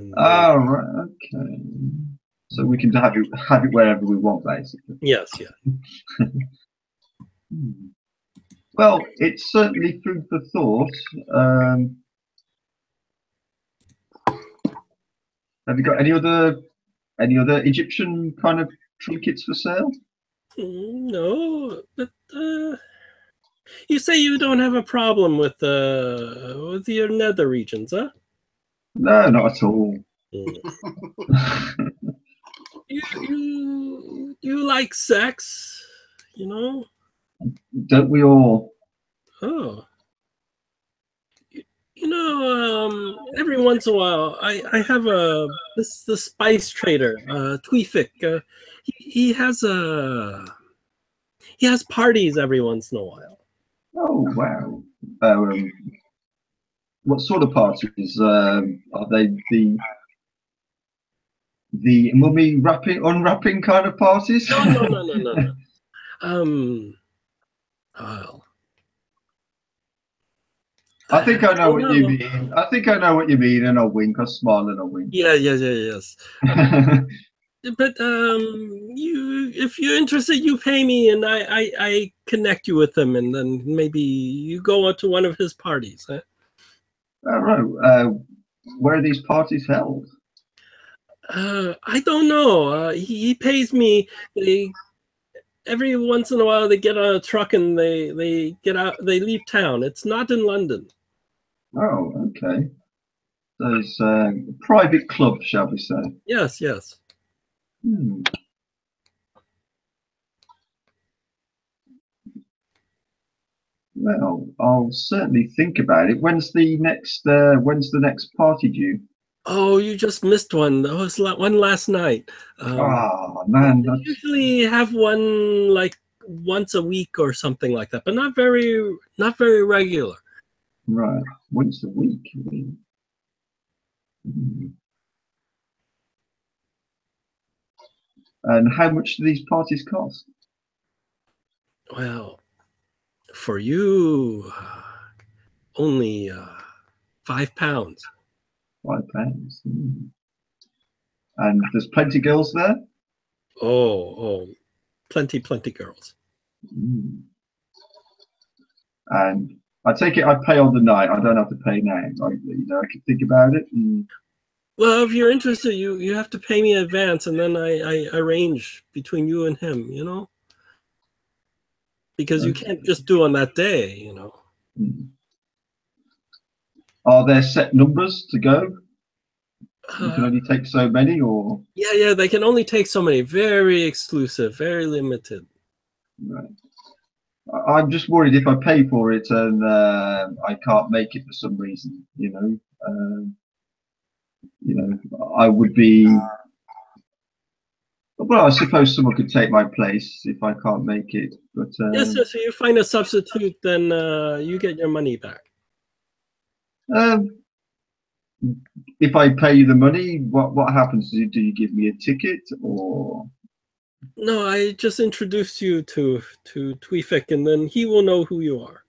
and they, Oh, right, okay. So we can have it wherever we want, basically. yes, yeah. Hmm. Well, it's certainly food for thought. Um, have you got any other Egyptian kind of trinkets for sale? No, but you say you don't have a problem with your nether regions, huh? No, not at all. You like sex, you know? Don't we all? Oh, every once in a while, I have the spice trader, Tweefik. He has parties every once in a while. Oh, wow. Um, what sort of parties? Are they the mummy unwrapping kind of parties? No. Well, I think I know don't what you know. mean. I think I know what you mean, and I'll wink. I'll smile and I'll wink. Yes. But if you're interested, you pay me, and I connect you with him, and then maybe you go out to one of his parties. Huh? All right. Where are these parties held? I don't know. He pays me. Every once in a while they get on a truck and they get out. They leave town. It's not in London. Oh, okay. So it's a private club, shall we say? Yes. Hmm. Well, I'll certainly think about it. When's the next party due? Oh, you just missed one. There was one last night. Oh They man, usually have one like once a week or something like that, but not very regular. right. Once a week. Hmm. And how much do these parties cost? Well, for you, only £5. £5. Hmm. And there's plenty girls there. Oh, plenty girls. Hmm. And I take it I pay on the night. I don't have to pay now. I can think about it. And, Well, if you're interested, you have to pay me in advance, and then I arrange between you and him. Because you can't okay. just do on that day. Hmm. Are there set numbers to go? You can Uh, only take so many, or yeah. They can only take so many. Very exclusive, very limited. right. I'm just worried if I pay for it and I can't make it for some reason. I would be. Well, I suppose someone could take my place if I can't make it. But Yes. So you find a substitute, then you get your money back. um, if I pay you the money, what happens? Do you give me a ticket or? No, I just introduced you to Tweefik, and then he will know who you are.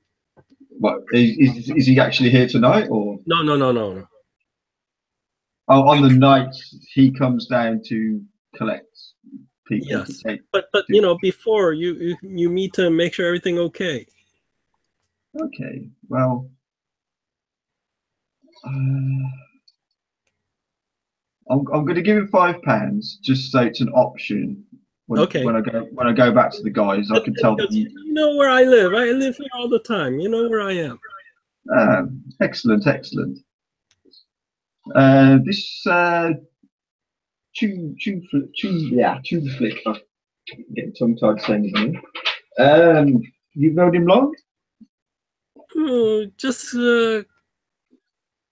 What is he actually here tonight or? No. Oh, on the night he comes down to collect people to Yes, take. but before you meet to make sure everything okay. Okay, well, uh, I'm going to give him £5 just so it's an option. Okay, When I go back to the guys, I can tell them. because you know where I live. I live here all the time. You know where I am. Excellent. This Tube Flick. I'm getting tongue tied saying his name. You've known him long? Just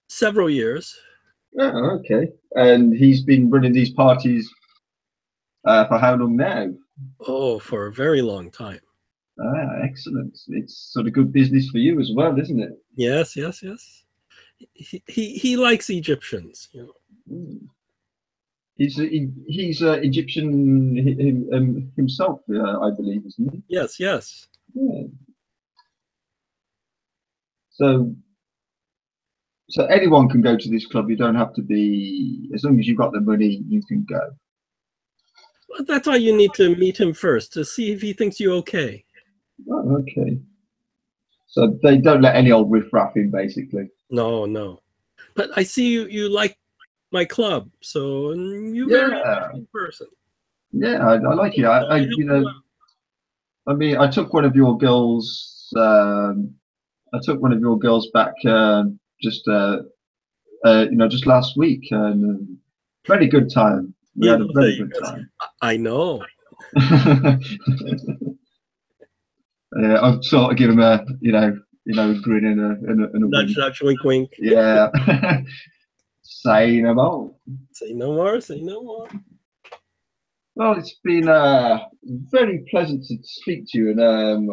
several years. Oh, okay. And he's been running these parties for how long now? Oh, for a very long time. Excellent. It's sort of good business for you as well, isn't it? Yes. He likes Egyptians. Mm. He's Egyptian himself, I believe, isn't he? Yes. Yeah. So So anyone can go to this club. You don't have to be, as long as you've got the money, you can go. Well, that's why you need to meet him first to see if he thinks you okay. Oh, okay. So they don't let any old riffraff in, basically. No, no. But I see you like my club, so you're Yeah. very interesting person. Yeah, I like it. I you know, I mean, I took one of your girls. I took one of your girls back just just last week, and very good time. We had a very good time. I know. I've sort of given him a grin and a Nudge, wink. nudge, wink, wink. Yeah. Say no more. Say no more. Say no more. Well, it's been very pleasant to speak to you, and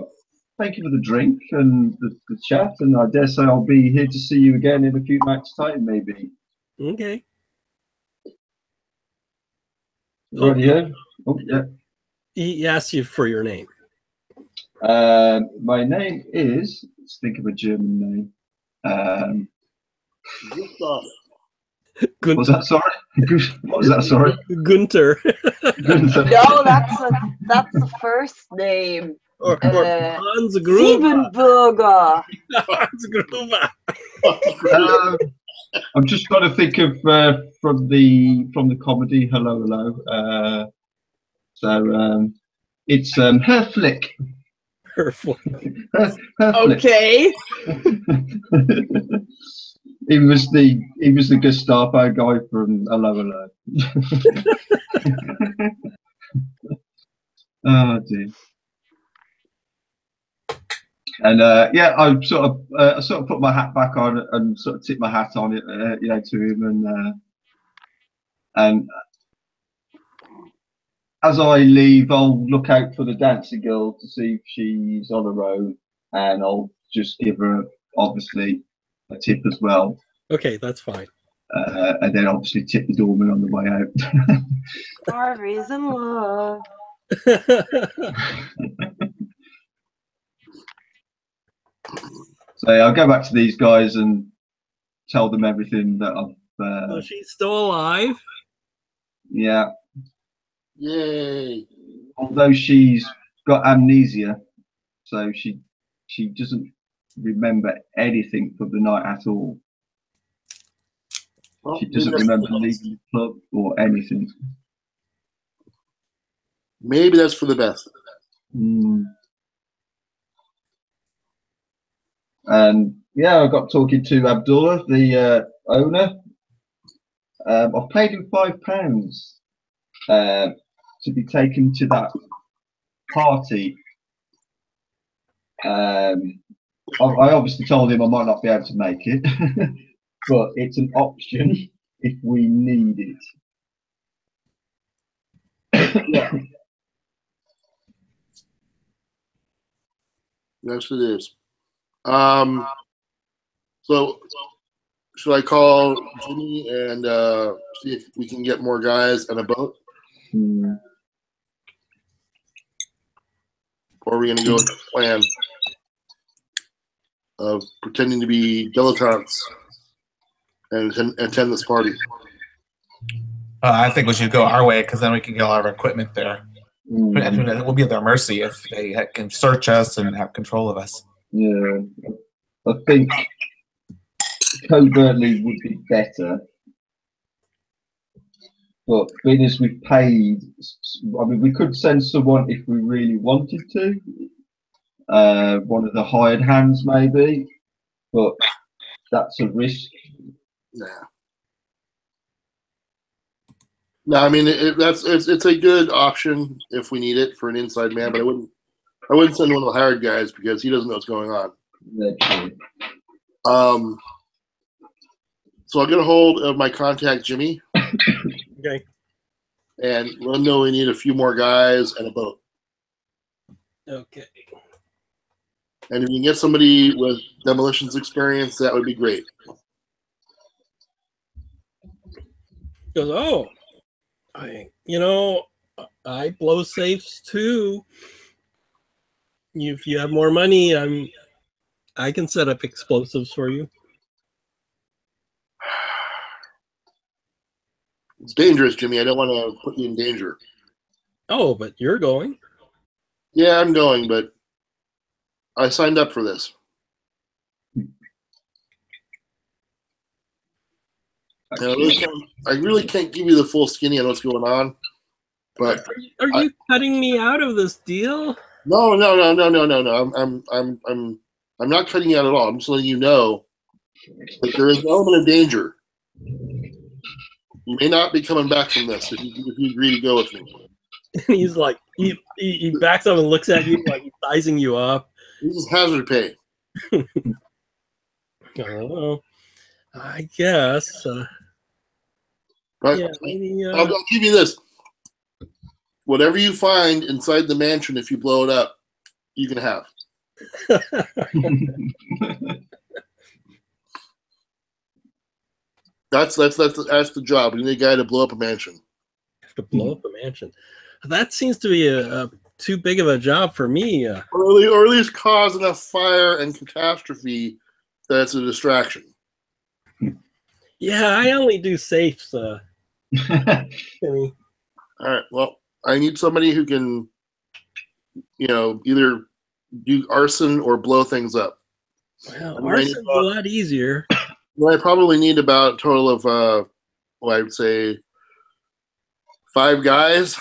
thank you for the drink and the chat. And I dare say I'll be here to see you again in a few nights' time, maybe. Okay. Right here. Oh, yeah. He asked you for your name. My name is. Let's think of a German name. What was that? Sorry. What was that? Sorry. Gunther. Gunther. No, that's the first name. Or Hans Gruber. Siebenburger. Hans Gruber. I'm just trying to think of from the comedy Hello Hello. It's Herr Flick. Herr Flick. Okay. He was the Gestapo guy from Hello Hello. Oh dear. And I sort of put my hat back on and sort of tip my hat on it, to him, and as I leave, I'll look out for the dancing girl to see if she's on her own, and I'll just give her obviously a tip as well. Okay, that's fine. And then obviously tip the doorman on the way out. Harvey's in love. So I'll go back to these guys and tell them everything that I've. So she's still alive. Yeah. Yay! Although she's got amnesia, so she doesn't remember anything from the night at all. Well, She doesn't remember leaving the club or anything. Maybe that's for the best. And yeah, I got talking to Abdullah, the owner. I've paid him £5 to be taken to that party. I obviously told him I might not be able to make it, but it's an option if we need it. Yeah. Yes, it is. So should I call Jimmy and see if we can get more guys and a boat? Or are we going to go with the plan of pretending to be dilettantes and attend this party? I think we should go our way because then we can get all our equipment there. And we'll be at their mercy if they can search us and have control of us. Yeah, I think covertly would be better. But being as we've paid, I mean, we could send someone if we really wanted to. One of the hired hands, maybe. But that's a risk. Nah. No, I mean it's a good option if we need it for an inside man, but I wouldn't send one of the hired guys because he doesn't know what's going on. That's So I'll get a hold of my contact Jimmy. Okay. And let him know we need a few more guys and a boat. Okay. And if you can get somebody with demolitions experience, that would be great. He goes, oh, I blow safes too. If you have more money, I can set up explosives for you. It's dangerous, Jimmy. I don't want to put you in danger. Oh, but you're going. Yeah, I'm going, but I signed up for this. I really can't give you the full skinny on what's going on. But are you cutting me out of this deal? No. I'm not cutting you out at all. I'm just letting you know that there is an element of danger. You may not be coming back from this if you agree to go with me. And he's like, he backs up and looks at you like he's sizing you up. This is hazard pay. Oh, I guess. But yeah, maybe, I'll give you this. Whatever you find inside the mansion, if you blow it up, you can have. That's the job. We need a guy to blow up a mansion. Have to blow up a mansion. That seems to be a too big of a job for me. Or at least cause enough fire and catastrophe that it's a distraction. Yeah, I only do safes. All right. Well, I need somebody who can, either do arson or blow things up. Well, arson's a lot easier. Well, I probably need about a total of, I would say, 5 guys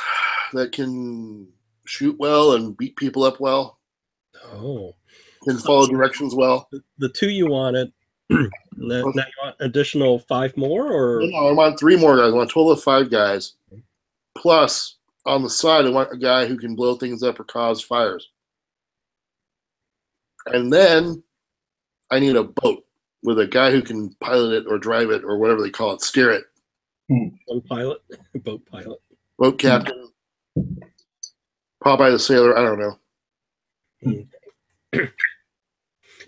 that can shoot well and beat people up well. Oh. Can follow directions well. The 2 you wanted. Now you want additional 5 more, or no? I want 3 more guys. I want a total of 5 guys. Plus, on the side, I want a guy who can blow things up or cause fires. And then I need a boat with a guy who can pilot it or drive it or whatever they call it, steer it. One pilot, boat pilot, boat captain, Popeye the Sailor. I don't know.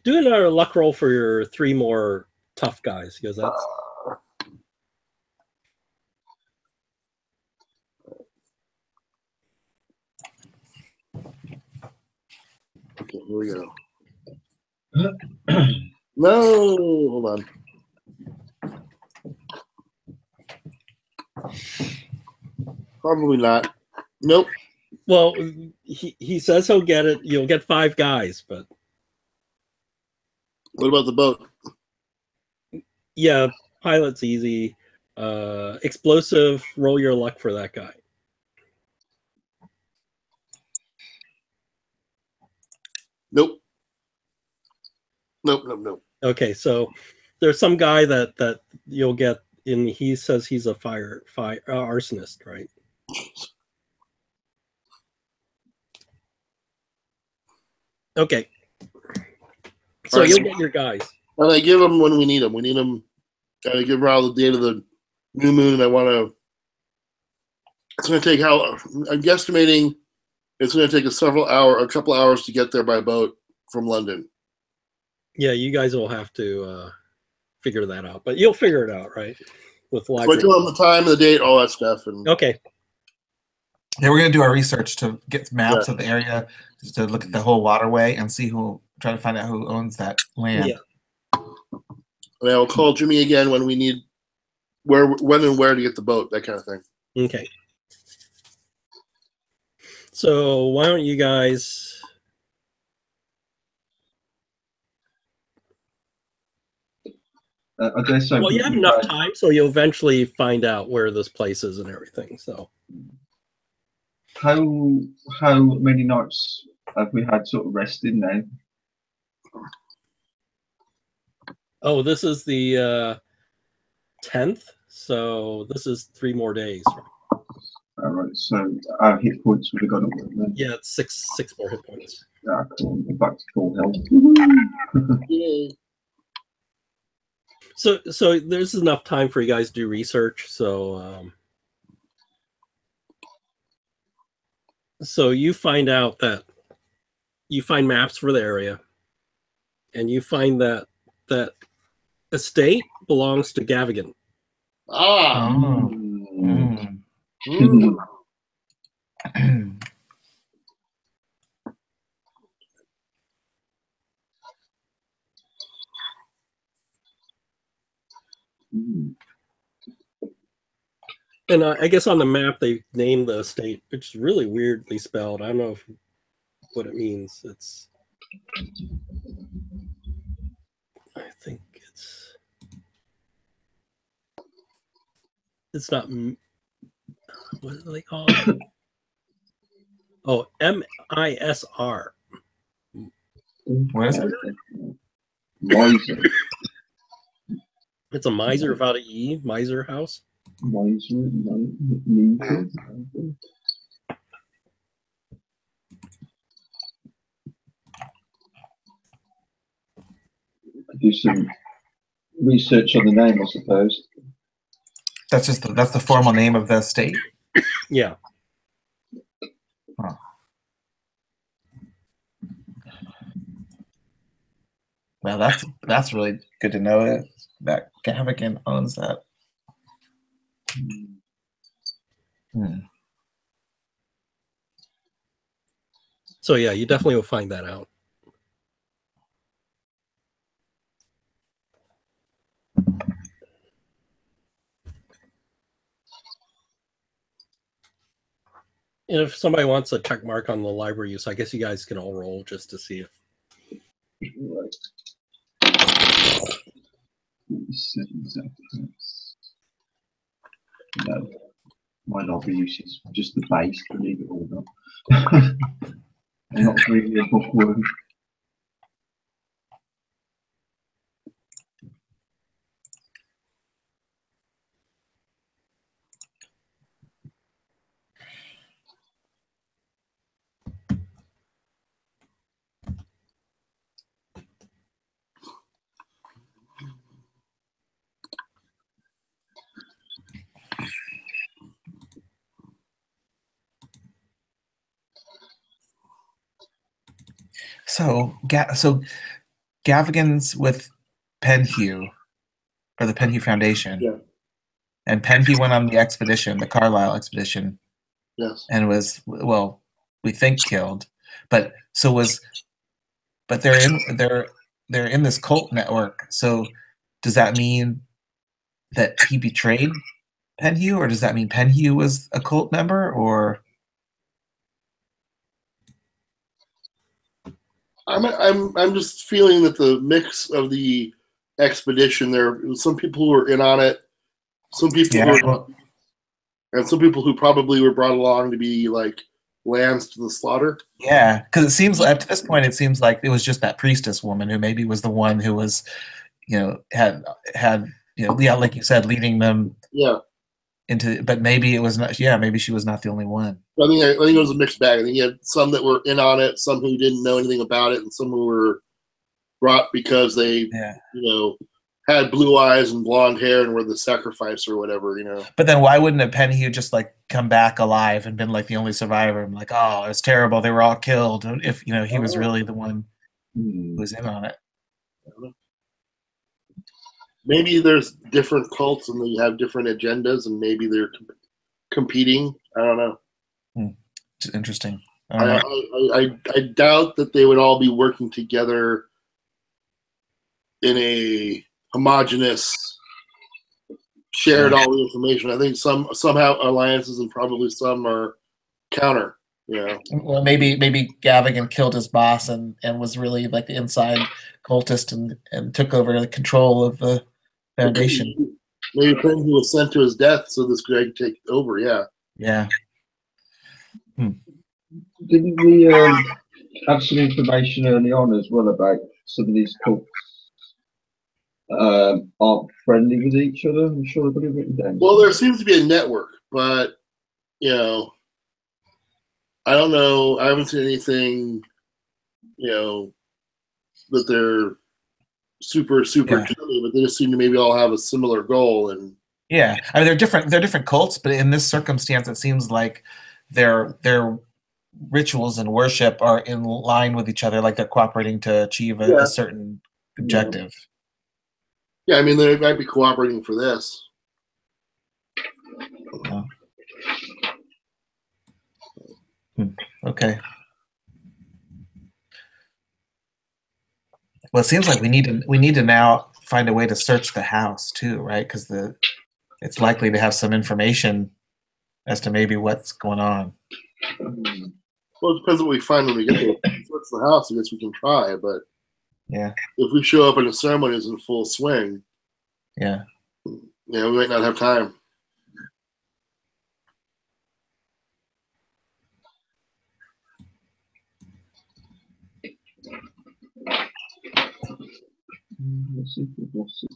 Do another luck roll for your 3 more tough guys, because that's. Okay, here we go. No, hold on. Probably not. Nope. Well, he says he'll get it. You'll get 5 guys, but. What about the boat? Yeah, pilot's easy. Explosive, roll your luck for that guy. Nope. Nope. Okay, so there's some guy that you'll get in. He says he's a fire arsonist, right? Okay. So you'll get your guys. And I give them when we need them. We need them. I give around the date of the new moon, and I want to. It's going to take I'm guesstimating. It's going to take a couple hours to get there by boat from London. Yeah, you guys will have to figure that out, but you'll figure it out, right? With live. So I tell them the time, the date, all that stuff, and okay. Yeah, we're gonna do our research to get maps of the area, just to look at the whole waterway and see try to find out who owns that land. Yeah. And I'll call Jimmy again when we need when and where to get the boat, that kind of thing. Okay. So why don't you guys? I guess so. Well, you have enough time, so you'll eventually find out where this place is and everything. So, how many nights have we had sort of resting now? Oh, this is the 10th, so this is 3 more days. All right, so our hit points would have gone up. Yeah, it's six more hit points. Yeah, cool. Back to full health. Yay. So there's enough time for you guys to do research. So so you find out that you find maps for the area, and you find that estate belongs to Gavigan. Ah. And I guess on the map they named the estate, which is really weirdly spelled. I don't know what it means. I think it's not. What do they call it? Oh, MISR. What is it? Miser. It's a miser without an E. Miser house. Miser. Do some research on the name, I suppose. That's the formal name of the estate. Yeah. Huh. Well, that's really good to know that Gavigan owns that. So yeah, you definitely will find that out. And if somebody wants a check mark on the library use, I guess you guys can all roll just to see if. Right. No, my lobby use is just the base, believe it or not. I'm not really a bookworm. So Gavigan's with Penhew, or the Penhew Foundation. Yeah. And Penhew went on the expedition, the Carlisle expedition. Yes. And was, well, we think killed. But they're in this cult network. So does that mean that he betrayed Penhew, or does that mean Penhew was a cult member, or? I'm just feeling that the mix of the expedition, there were some people who were in on it, some people and some people who probably were brought along to be like lambs to the slaughter. Yeah, because it seems up to this point, it seems like it was just that priestess woman who maybe was the one who was, had like you said, leading them. Yeah. Into, but maybe it was not. Yeah, maybe she was not the only one. I think it was a mixed bag. I think you had some that were in on it, some who didn't know anything about it, and some who were brought because they, had blue eyes and blonde hair and were the sacrifice or whatever, But then why wouldn't a Penhew just like come back alive and been like the only survivor and like, oh, it's terrible, they were all killed, if he was really the one who was in on it? Maybe there's different cults and they have different agendas and maybe they're competing. I don't know. It's interesting. I doubt that they would all be working together in a homogenous, shared all the information. I think somehow alliances and probably some are counter. Well, maybe Gavigan killed his boss and was really like the inside cultist and took over the control of the Foundation. Maybe Penhew was sent to his death so this guy could take over. Yeah. Yeah. Didn't we have some information early on as well about some of these cults aren't friendly with each other? I'm sure I've got it written down. Well, there seems to be a network, but I don't know. I haven't seen anything, that they're super friendly, but they just seem to maybe all have a similar goal. And yeah, I mean they're different cults, but in this circumstance, it seems like their rituals and worship are in line with each other, like they're cooperating to achieve a certain objective. Yeah, I mean they might be cooperating for this. Okay. Well, it seems like we need to now find a way to search the house too, right? Because it's likely to have some information as to maybe what's going on. Well, it depends what we find when we get there. If it's the house, I guess we can try. But yeah, if we show up and the ceremony is in full swing, yeah, we might not have time. Let's see if we've lost it.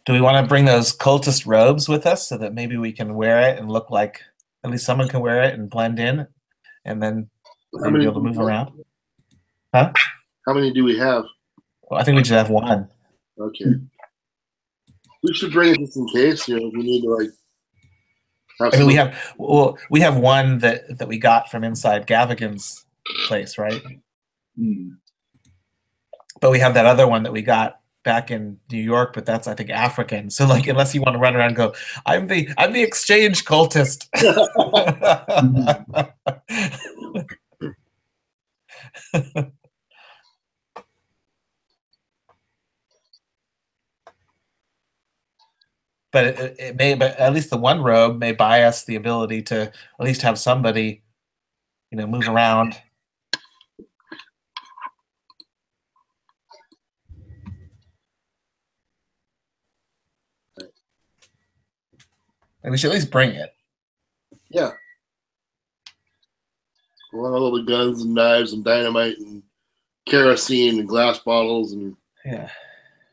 Do we want to bring those cultist robes with us so that maybe we can wear it and look like at least someone can wear it and blend in, and then be able to move around? Huh? How many do we have? Well, I think we should have one. Okay. We should bring it just in case, if we need to have I mean, we have one that we got from inside Gavigan's place, right? But we have that other one that we got back in New York, but that's, I think, African. So unless you want to run around and go, I'm the exchange cultist. But it may, but at least the one robe may buy us the ability to at least have somebody, move around. And we should at least bring it. Yeah. All the guns and knives and dynamite and kerosene and glass bottles and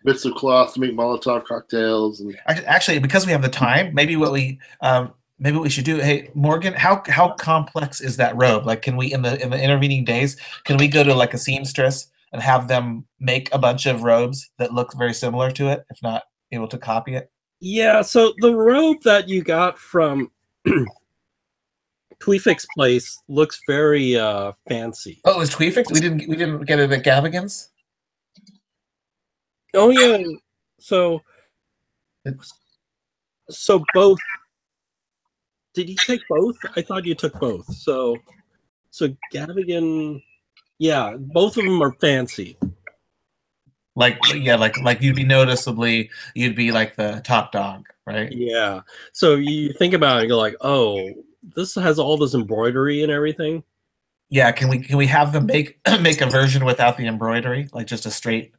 bits of cloth to make Molotov cocktails. And actually, because we have the time, maybe what we should do. Hey, Morgan, how complex is that robe? Like, can we in the intervening days, can we go to like a seamstress and have them make a bunch of robes that look very similar to it, if not able to copy it? Yeah, so the robe that you got from Tweefik's place looks very fancy. Oh, it was Tweefik? We didn't get it at Gavigan's? Oh yeah. So both. Did you take both? I thought you took both. So Gavigan, yeah, both of them are fancy. Like you'd be like the top dog, right? Yeah. So you think about it, you're like, oh, this has all this embroidery and everything. Yeah. Can we have them make a version without the embroidery, like just a straight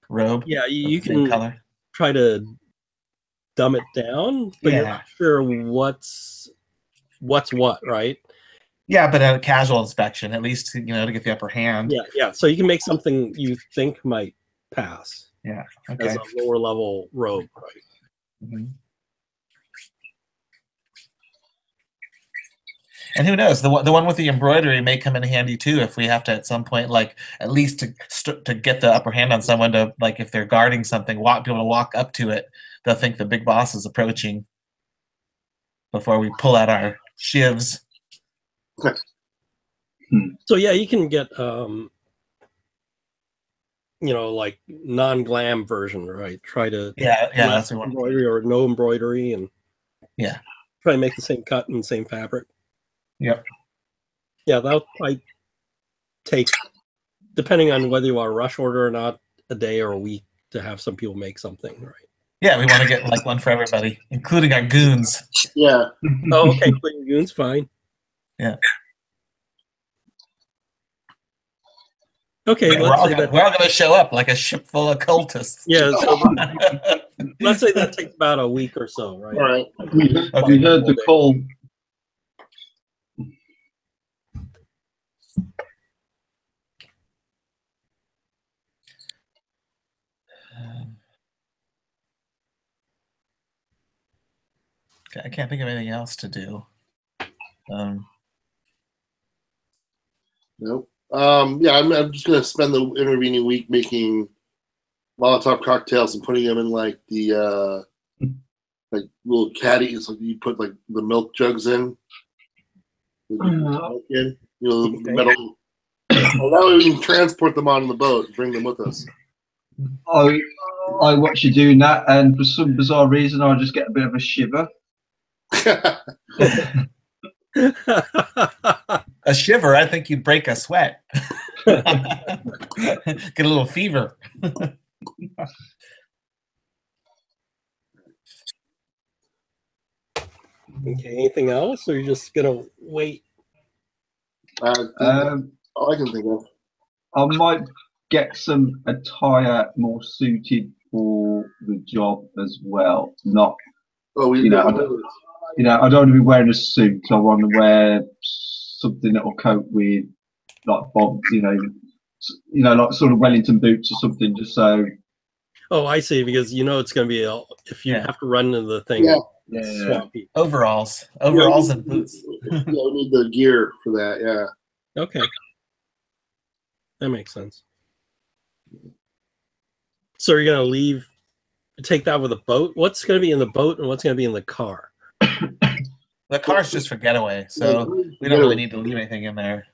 robe? Yeah, you can try to dumb it down, but you're not sure what's what, right? Yeah, but a casual inspection, at least, to get the upper hand. Yeah. So you can make something you think might pass. Yeah. Okay. As a lower level robe, right? Mm-hmm. And who knows? The one with the embroidery may come in handy too if we have to at some point, like at least to get the upper hand on someone to, like, if they're guarding something, be able to walk up to it. They'll think the big boss is approaching before we pull out our shivs. So yeah, you can get like non-glam version, right? Try to that's what embroidery or no embroidery, and try to make the same cut and same fabric. Yep. Yeah, that'll probably take, depending on whether you want a rush order or not, a day or a week to have some people make something, right? Yeah, we want to get like one for everybody, including our goons. Yeah. Oh, okay, including goons, fine. Yeah. Okay, we're all going to show up like a ship full of cultists. Yeah, so let's say that takes about a week or so, right? All right. We heard the call. I can't think of anything else to do. Nope. I'm just gonna spend the intervening week making Molotov cocktails and putting them in like the like little caddies, like you put like the milk jugs in. The metal. Well, that way we can transport them on the boat and bring them with us. I watch you doing that, and for some bizarre reason, I just get a bit of a shiver. A shiver? I think you'd break a sweat. Get a little fever. Okay, anything else, or are you just gonna wait? All I can think of. I might get some attire more suited for the job as well. Not, I don't want to be wearing a suit. I want to wear something that will cope with, like Bob, like sort of Wellington boots or something, just so. Oh, I see. Because it's going to be if you have to run into the thing. Yeah. Overalls and boots. Yeah, we need the gear for that. Yeah. Okay, that makes sense. So you're going to take that with a boat? What's going to be in the boat and what's going to be in the car? The car's just for getaway, so we don't really need to leave anything in there.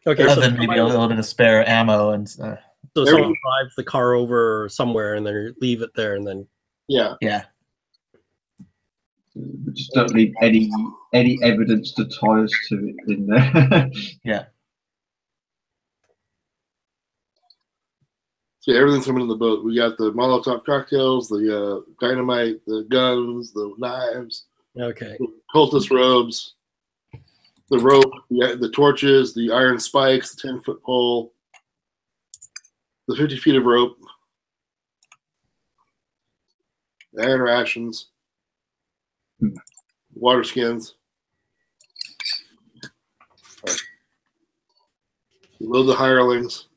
Okay, other than maybe a little bit of spare ammo and. So someone drives the car over somewhere and then leave it there, and then. Yeah. Just don't leave any evidence to tie us to it in there. Yeah. So everything's coming in the boat. We got the Molotov cocktails, the dynamite, the guns, the knives. Okay. The cultist robes, the rope, the torches, the iron spikes, the 10-foot pole, the 50 feet of rope, the iron rations, water skins. Right. Load the hirelings.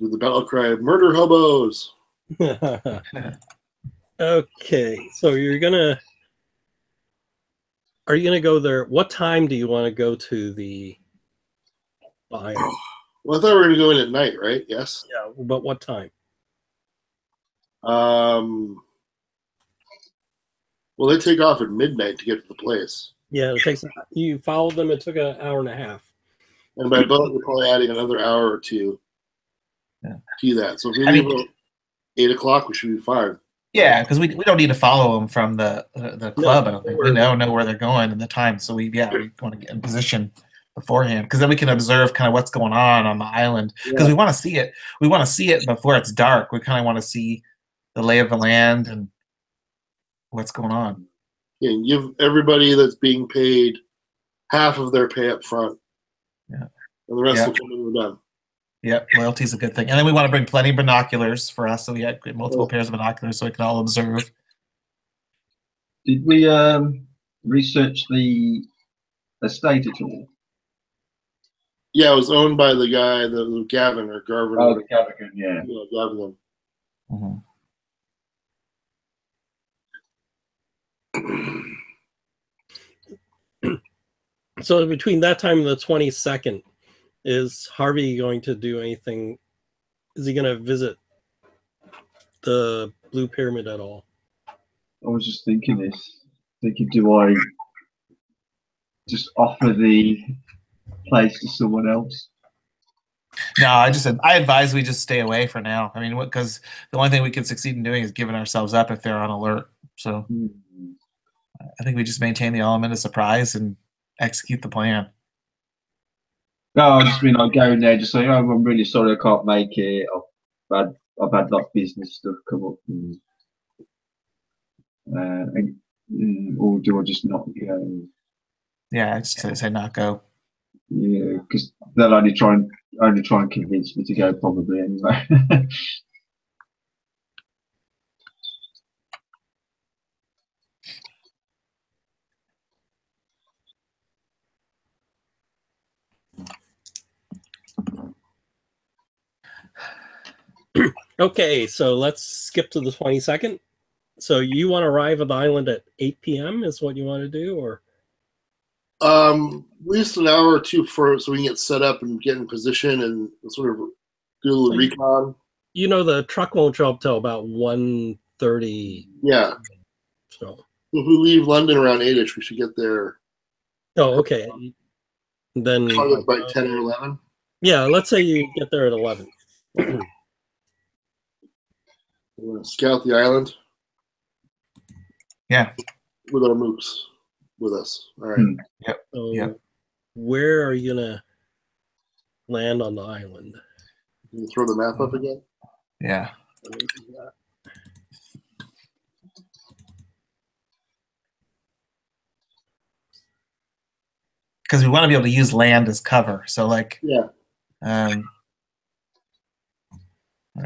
Do the battle cry of murder hobos. Okay, so are you gonna go there? What time do you want to go to the buyer? Well, I thought we were gonna go in at night, right? Yes. Yeah, but what time? Well, they take off at midnight to get to the place. Yeah, it takes. You followed them. It took an hour and a half. And by boat, we're probably adding another hour or two. To that. So if we leave at 8 o'clock, we should be fine. Yeah, because we don't need to follow them from the club. I don't think we don't know where they're going and the time. So we want to get in position beforehand, because then we can observe kind of what's going on the island, because we want to see it. We want to see it before it's dark. We kind of want to see the lay of the land and what's going on. Yeah, and give everybody that's being paid half of their pay up front. Yeah. And the rest will come when we're done. Yep, loyalty is a good thing. And then we want to bring plenty of binoculars for us, so we have multiple pairs of binoculars so we can all observe. Did we research the estate at all? Yeah, it was owned by the guy, the Gavin or Garvin. Oh, Gavin, yeah. Yeah, Gavin. So between that time and the 22nd, is Harvey going to do anything? Is he going to visit the Blue Pyramid at all? I was just thinking this. Do I just offer the place to someone else? No, I advise we just stay away for now. I mean, because the only thing we can succeed in doing is giving ourselves up if they're on alert. So I think we just maintain the element of surprise and execute the plan. No, I just mean I'll go in there just say, "Oh, I'm really sorry I can't make it. I've had like business stuff come up," or do I just not go? Yeah, I just say not go. Yeah, because they'll only try and convince me to go probably anyway. Okay, so let's skip to the 22nd. So you want to arrive at the island at 8 p.m. is what you want to do, or? At least an hour or two so we can get set up and get in position and sort of do a little recon. The truck won't show up till about 1:30. Yeah. So. If we leave London around 8ish, we should get there. Oh, okay. Then By 10 or 11. Yeah, let's say you get there at 11. We're gonna scout the island. Yeah. With our mooks with us. All right. Yep. So Yep. where are you gonna land on the island? Can you throw the map up again? Yeah. Because we want to be able to use land as cover. So like, yeah. Where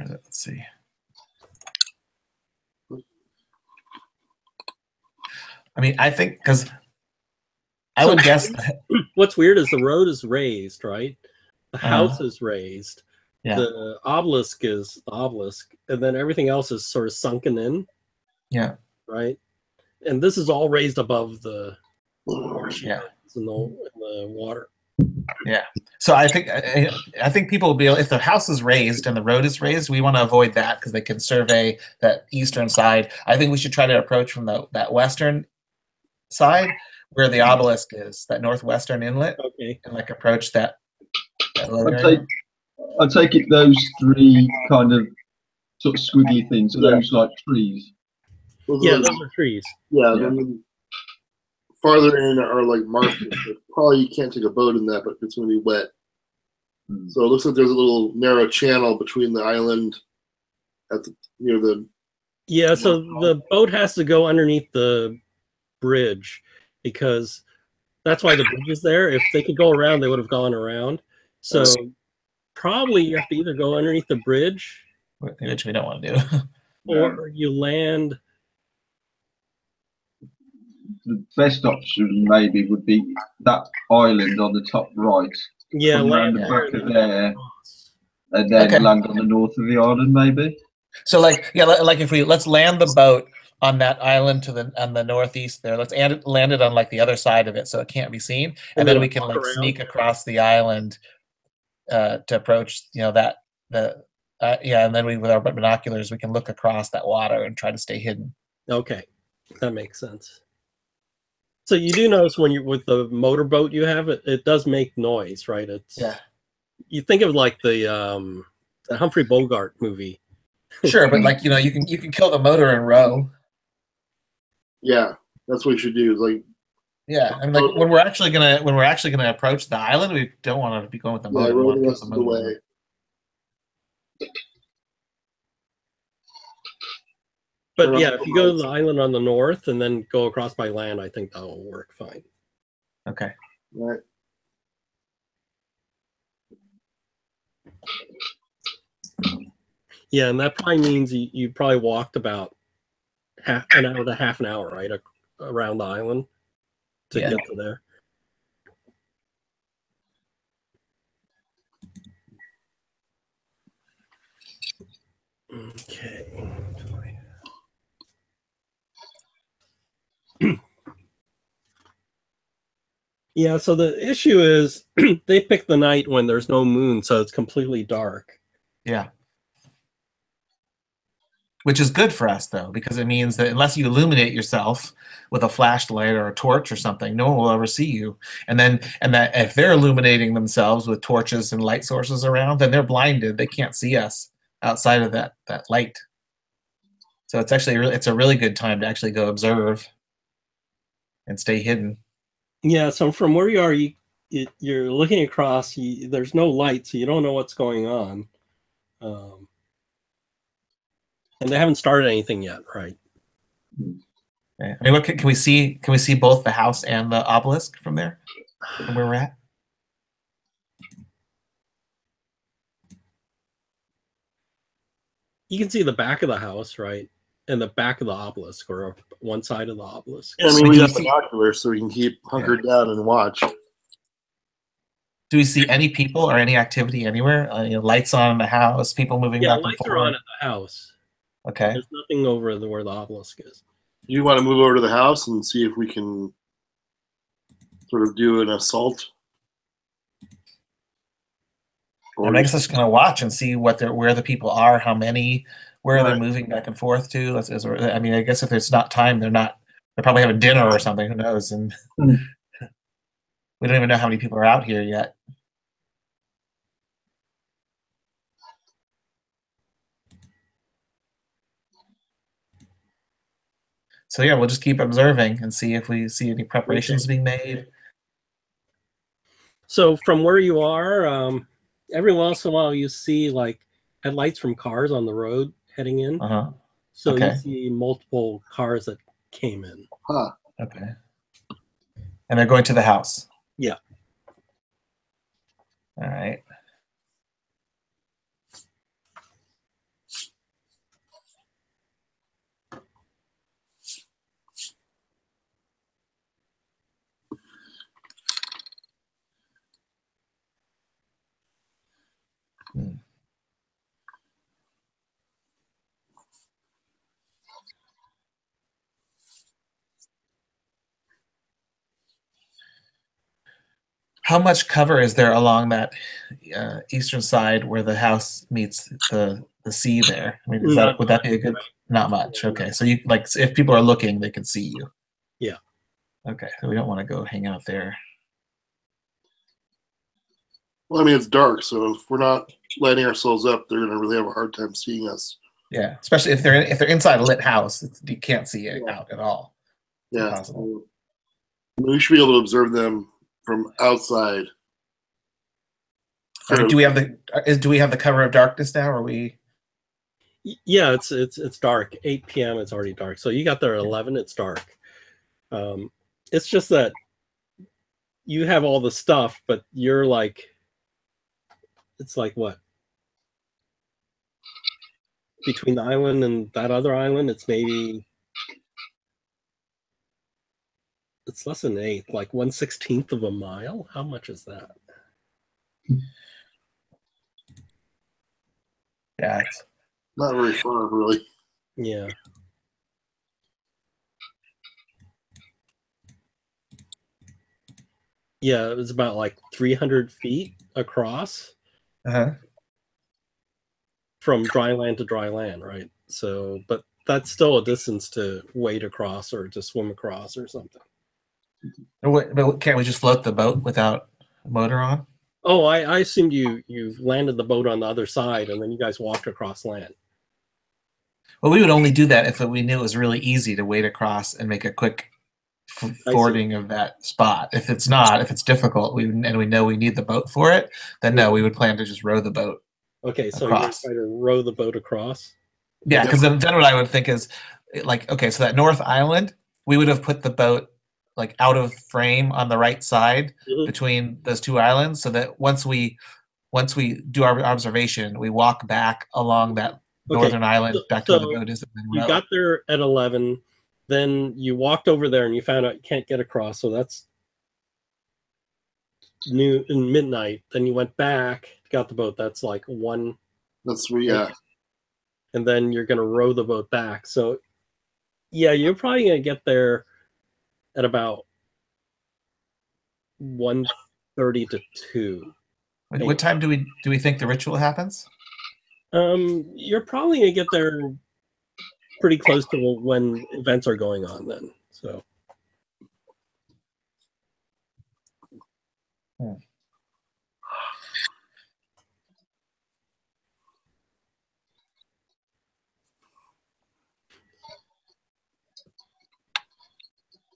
is it? Let's see. I mean, I think because I would guess. What's weird is the road is raised, right? The house is raised. Yeah. The obelisk is the obelisk, and then everything else is sort of sunken in. Yeah. Right. And this is all raised above the yeah in the water. Yeah. So I think people will be able, if the house is raised and the road is raised, we want to avoid that because they can survey that eastern side. I think we should try to approach from that western side where the obelisk is, that northwestern inlet. Okay. And like approach that I take it those three kind of sort of squiggly things are those like trees. Yeah, those are trees. Yeah. Then farther in are like marshes. Probably you can't take a boat in that, but it's going to be wet. So it looks like there's a little narrow channel between the island at near the. Yeah, so the boat has to go underneath the bridge because that's why the bridge is there. If they could go around, they would have gone around. So probably you have to either go underneath the bridge, which we don't want to do, or you land. The best option maybe would be that island on the top right. Yeah, land the back of there, and then land on the north of the island, maybe. So, like, yeah, like if let's land the boat on that island on the northeast there. Let's land it on like the other side of it, so it can't be seen, and then we can like sneak across the island to approach. And then with our binoculars we can look across that water and try to stay hidden. Okay, that makes sense. So you do notice when you're with the motorboat you have, it does make noise, right? You think of like the Humphrey Bogart movie. Sure, but like you can kill the motor and row. Yeah, that's what we should do. Like, yeah, I mean, like when we're actually gonna approach the island, we don't want to be going with the motor. Row the rest of the way. But yeah, if you go to the island on the north and then go across by land, I think that will work fine. Okay. All right. Yeah, and that probably means you probably walked about half an hour, right, around the island to get to there. Okay. Yeah, so the issue is they pick the night when there's no moon, so it's completely dark. Yeah. Which is good for us, though, because it means that unless you illuminate yourself with a flashlight or a torch or something, no one will ever see you. And that if they're illuminating themselves with torches and light sources around, then they're blinded. They can't see us outside of that light. So it's actually it's a really good time to actually go observe and stay hidden. Yeah, so from where you are, you're looking across. There's no light, so you don't know what's going on. And they haven't started anything yet, right? Okay. I mean, what can we see? Can we see both the house and the obelisk from there, from where we're at? You can see the back of the house, right, and the back of the obelisk, or one side of the obelisk. I mean, we have binoculars, so we can keep hunkered down and watch. Do we see any people or any activity anywhere? Lights on in the house, people moving back and forth? Yeah, lights are on at the house. Okay. There's nothing over where the obelisk is. Do you want to move over to the house and see if we can sort of do an assault? I guess I'm just going to watch and see where the people are, how many, where they're moving back and forth to. I mean, I guess if it's not time, they're not They're probably having dinner or something. Who knows? And we don't even know how many people are out here yet. So yeah, we'll just keep observing and see if we see any preparations being made. So from where you are, every once in a while you see like headlights from cars on the road heading in. So you see multiple cars that came in. Okay. And they're going to the house. Yeah. All right. How much cover is there along that eastern side where the house meets the sea there? I mean, would that be a good? Not much. Okay, so you like if people are looking, they can see you. Yeah. Okay, so we don't want to go hang out there. Well, I mean, it's dark, so if we're not lighting ourselves up, they're gonna really have a hard time seeing us. Yeah, especially if they're inside a lit house, you can't see it out at all. Yeah. Impossible. We should be able to observe them from outside. Do we have the cover of darkness now? Or are we? Yeah, it's dark. 8 p.m. It's already dark. So you got there at 11. It's dark. It's just that you have all the stuff, but you're like, it's like what? Between the island and that other island, it's maybe. It's less than 8, like 1/16 of a mile. How much is that? Yeah, it's not very far, really. Yeah. Yeah, it was about like 300 feet across. From dry land to dry land, right? So, but that's still a distance to wade across or to swim across or something. But can't we just float the boat without a motor on? Oh, I assumed you landed the boat on the other side and then you guys walked across land. Well, we would only do that if we knew it was really easy to wade across and make a quick fording of that spot. If it's not, if it's difficult, and we know we need the boat for it, then no, we would plan to just row the boat. Okay, so you're trying to row the boat across? Yeah, because then what I would think is, like, okay, so that North Island, we would have put the boat like out of frame on the right side between those two islands, so that once we do our observation, we walk back along that northern island back to where the boat is. You got there at 11, then you walked over there and you found out you can't get across, so that's midnight. Then you went back, got the boat. That's like 1. That's where, yeah. And then you're gonna row the boat back. So yeah, you're probably gonna get there at about 1:30 to 2. What time do we think the ritual happens? You're probably gonna get there pretty close to when events are going on then. So.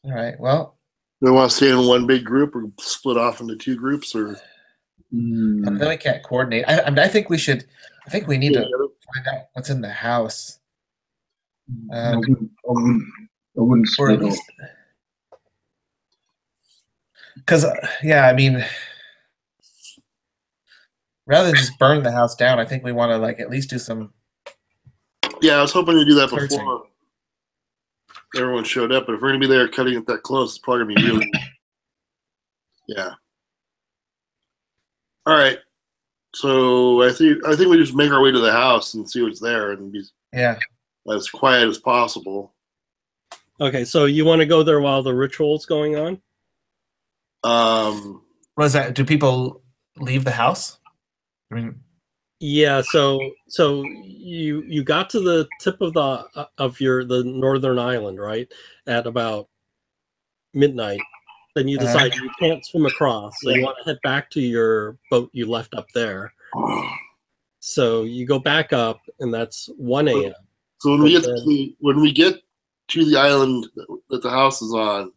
All right. Well, do we want to stay in one big group or split off into 2 groups, or? Then we can't coordinate. I think we should. I think we need to find out what's in the house. I wouldn't split off. Because yeah, I mean, rather than just burn the house down, I think we want to like at least do some. Yeah, I was hoping to do that before everyone showed up, but if we're gonna be there cutting it that close, it's probably gonna be really. Yeah. All right. So I think we just make our way to the house and see what's there and be as quiet as possible. Okay, so you want to go there while the ritual's going on? What is that? Do people leave the house? I mean, yeah. So you got to the tip of the northern island, right? At about midnight. Then you decide you can't swim across, so you want to head back to your boat you left up there. So you go back up, and that's 1 a.m. So when we get to the island that the house is on,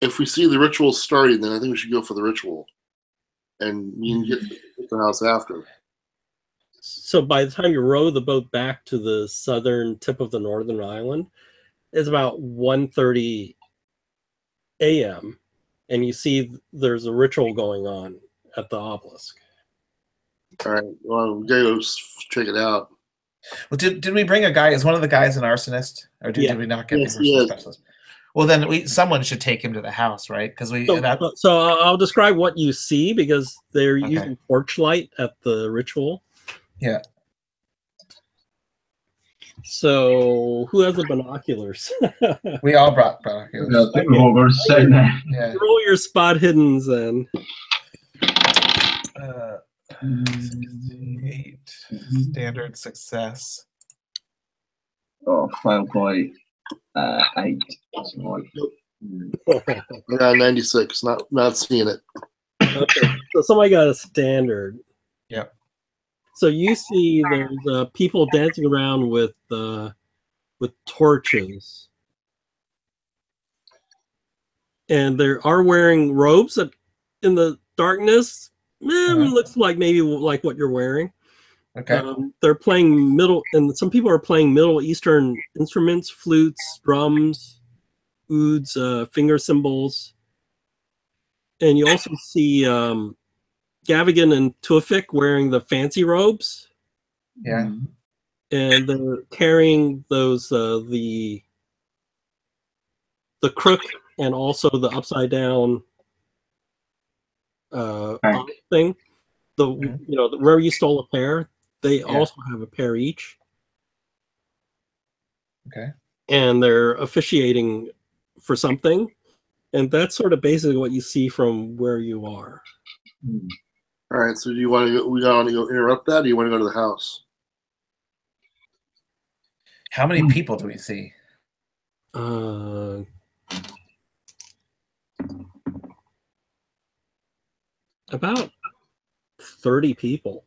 if we see the ritual starting, then I think we should go for the ritual, and we can get to the house after. So by the time you row the boat back to the southern tip of the northern island, it's about 1:30 a.m. and you see there's a ritual going on at the obelisk. All right, well, we gotta go check it out. Well, did we bring a guy? Is one of the guys an arsonist, or did we not get yes, the specialist? Well, then someone should take him to the house, right? Because So I'll describe what you see because they're using torchlight at the ritual. Yeah. So who has the binoculars? We all brought binoculars. I think we're all going to say that. Yeah. Roll your spot hiddens then. 68 standard success. Oh, failed by 8. Yeah, 96. Not seeing it. Okay, so somebody got a standard. Yep. So you see there's people dancing around with torches, and they are wearing robes that, in the darkness, looks like maybe like what you're wearing. Okay. They're playing and some people are playing Middle Eastern instruments, flutes, drums, ouds, finger cymbals, and you also see Gavigan and Tufik wearing the fancy robes. Yeah. And they're carrying those the crook and also the upside down thing. Where you stole a pair, they also have a pair each. Okay. And they're officiating for something. And that's sort of basically what you see from where you are. All right, so do you want to go? We want to go interrupt that, or do you want to go to the house? How many people do we see? About 30 people.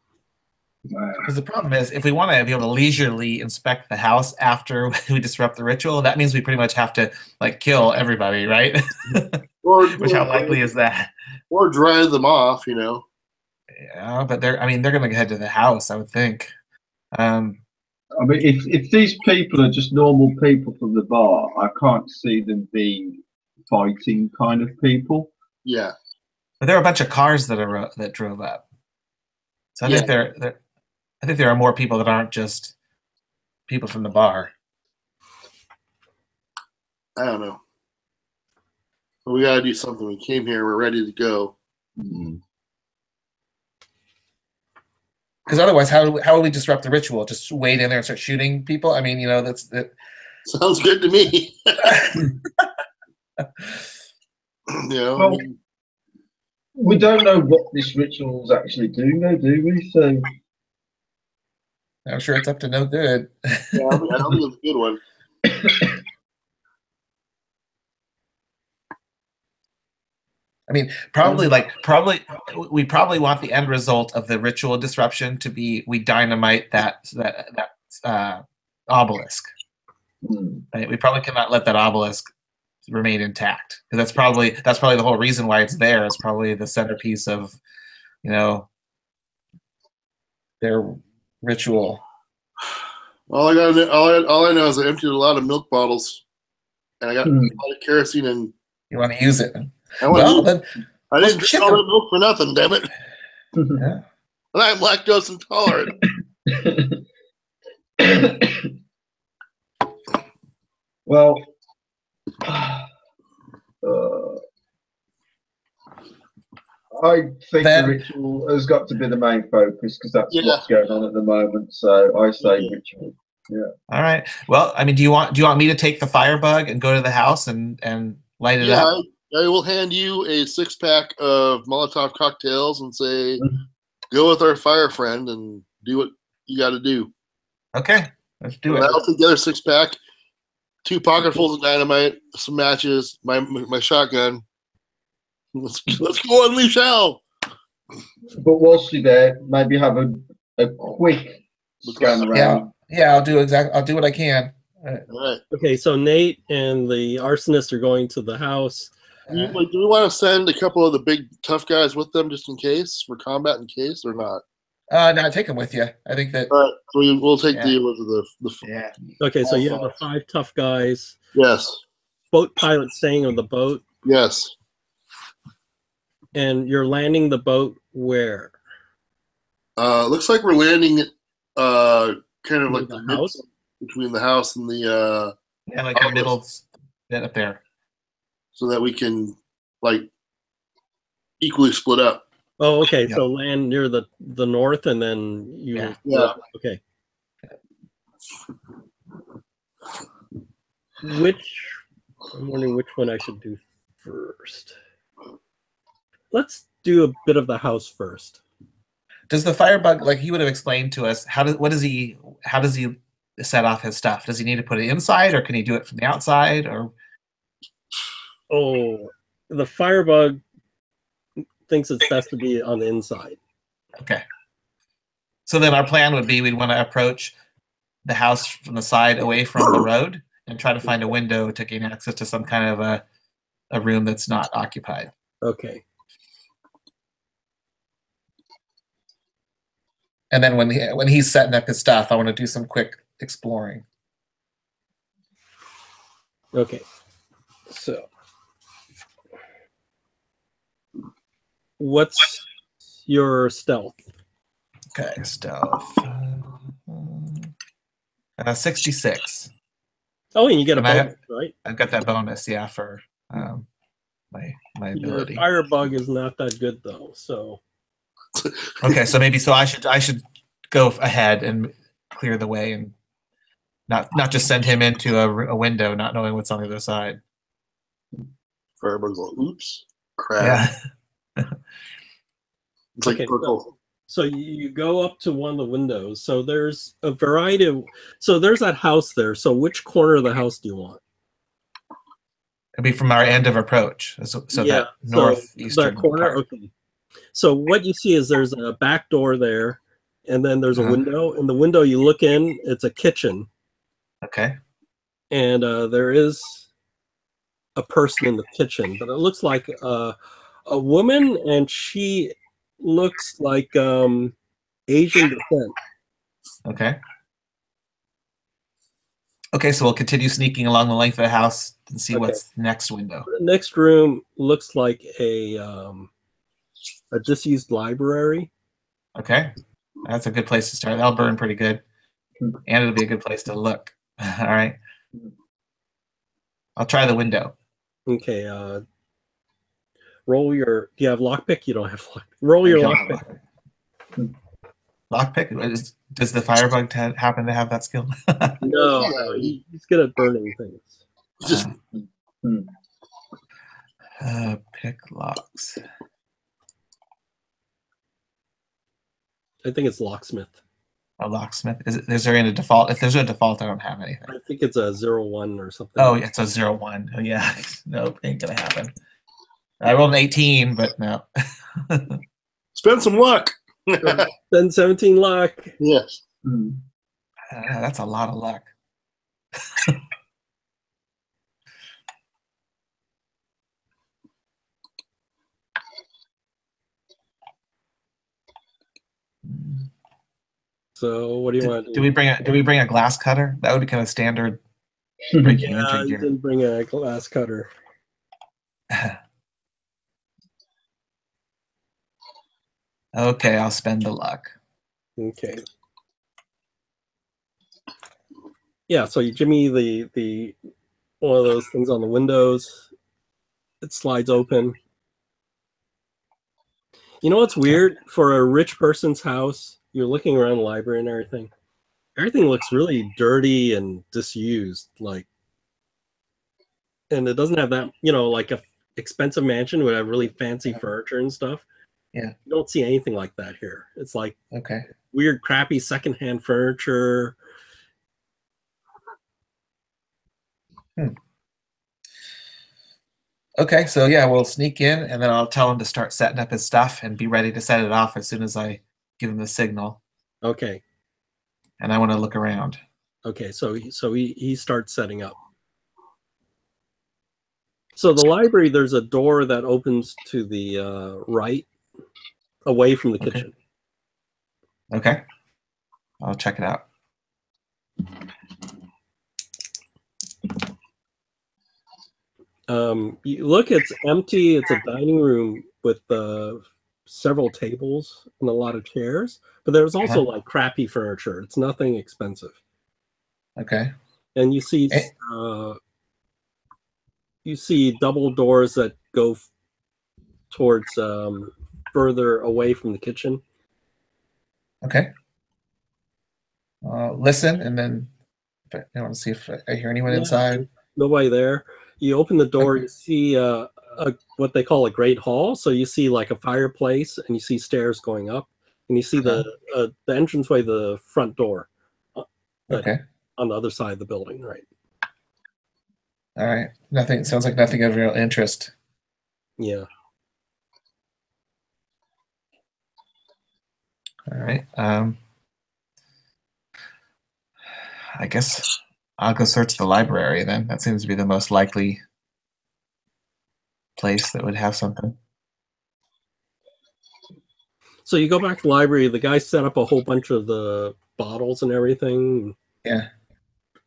Because the problem is, if we want to be able to leisurely inspect the house after we disrupt the ritual, that means we pretty much have to kill everybody, right? Which how likely is that? Or drive them off, Yeah, but they're going to head to the house, I would think. I mean, if these people are just normal people from the bar, I can't see them being fighting kind of people. Yeah. But there are a bunch of cars that drove up. So I think there are more people that aren't just people from the bar. I don't know. But we gotta do something. We came here. We're ready to go. Because otherwise, how will we disrupt the ritual? Just wait in there and start shooting people? I mean, that's sounds good to me. Well, we don't know what this ritual is actually doing, though, do we? So I'm sure it's up to no good. Yeah, I don't think it's a good one. I mean, we probably want the end result of the ritual disruption to be we dynamite that obelisk. Right? We probably cannot let that obelisk remain intact, because that's probably the whole reason why it's there. It's probably the centerpiece of their ritual. All I know is I emptied a lot of milk bottles, and I got a lot of kerosene, and you want to use it. I didn't drink all that milk for nothing, damn it. Yeah. And I'm lactose intolerant. Well, I think the ritual has got to be the main focus, because that's what's going on at the moment. So I say ritual. Yeah. All right. Well, I mean, do you want me to take the firebug and go to the house and light it up? I will hand you a 6-pack of Molotov cocktails and say, go with our fire friend and do what you got to do. Okay, let's do it. I'll take the other 6-pack 2 pocketfuls of dynamite, some matches, my shotgun. Let's go unleash hell. But whilst you're there, maybe have a quick scan around. Yeah, I'll do what I can. All right. Okay, so Nate and the arsonist are going to the house. Do we want to send a couple of the big tough guys with them just in case, for combat in case, or not? No, take them with you. I think that. All right, so we'll take the Yeah. Okay, so you have the 5 tough guys. Yes. Boat pilot staying on the boat. Yes. And you're landing the boat where? Looks like we're landing kind of like the the house, between the house and the like the middle bit up there, so that we can like equally split up. Oh, okay. Yeah. So land near the north, and then you. Yeah. Okay. I'm wondering which one I should do first. Let's do a bit of the house first. Does the firebug, like he would have explained to us, how does he set off his stuff? Does he need to put it inside, or can he do it from the outside? Or the firebug thinks it's best to be on the inside. Okay. So then our plan would be we'd want to approach the house from the side away from the road and try to find a window to gain access to some kind of a room that's not occupied. Okay. And then when he's setting up his stuff, I want to do some quick exploring. Okay. So what's your stealth? Okay, stealth. 66. Oh, and you get a bonus, right? I've got that bonus, yeah, for my ability. Your firebug is not that good though, so. Okay, so maybe I should go ahead and clear the way and not just send him into a window, not knowing what's on the other side. Firebug's like, oops, crap. Yeah. It's like purple. So you go up to one of the windows. So there's a variety of. So there's that house there. So which corner of the house do you want? It'd be from our end of approach. So yeah, that northeastern corner. part. Okay. So what you see is there's a back door there, and then there's a window. In the window you look in, it's a kitchen. Okay. And there is a person in the kitchen, but it looks like a woman, and she looks like Asian descent. Okay. Okay, so we'll continue sneaking along the length of the house and see what's the next window. The next room looks like a disused library. Okay, that's a good place to start. That'll burn pretty good, and it'll be a good place to look. All right, I'll try the window. Okay. Roll your. Do you have lockpick? You don't have lockpick. Roll your lockpick. Lockpick? Does the firebug happen to have that skill? No, he's good at burning things. Pick locks. I think it's locksmith. A locksmith? Is there any default? If there's a default, I don't have anything. I think it's a 01 or something. Oh, it's a 01. Oh, yeah. Nope, ain't gonna happen. I rolled an 18, but no. Spend some luck. Spend 17 luck. Yes. That's a lot of luck. So what do you want to do? Do we bring a glass cutter? That would be kind of standard breaking entry you gear. didn't bring a glass cutter. Okay, I'll spend the luck. Okay. Yeah, so you jimmy the one of those things on the windows. It slides open. You know what's weird? For a rich person's house, you're looking around the library and everything. Everything looks really dirty and disused, and it doesn't have that, like a expensive mansion with a really fancy furniture and stuff. Yeah. You don't see anything like that here. It's like okay, weird, crappy secondhand furniture. Okay, so yeah, we'll sneak in, and then I'll tell him to start setting up his stuff and be ready to set it off as soon as I give him the signal. Okay. And I want to look around. Okay, so he starts setting up. So the library, there's a door that opens to the right, away from the kitchen. Okay. I'll check it out. You look, it's empty. It's a dining room with several tables and a lot of chairs, but there's also like crappy furniture. It's nothing expensive. Okay. And you see double doors that go towards further away from the kitchen. Okay. Listen, and then I want to see if I hear anyone inside. Nobody there. You open the door. Okay. You see what they call a great hall. So you see like a fireplace, and you see stairs going up, and you see the entranceway, the front door. Okay. On the other side of the building, right? All right. Nothing. Sounds like nothing of real interest. Yeah. All right. I guess I'll go search the library then. That seems to be the most likely place that would have something. So you go back to the library. The guy set up a whole bunch of the bottles and everything. Yeah.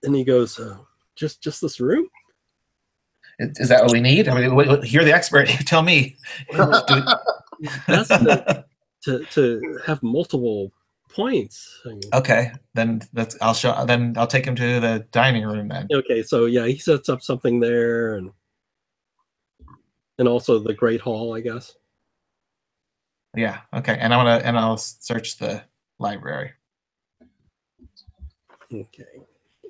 And he goes, just this room? Is that what we need? I mean, you're the expert. Tell me. That's to have multiple points. Okay, then I'll take him to the dining room then. Okay, so yeah, he sets up something there, and also the Great Hall, I guess. Yeah. Okay, and I'll search the library. Okay.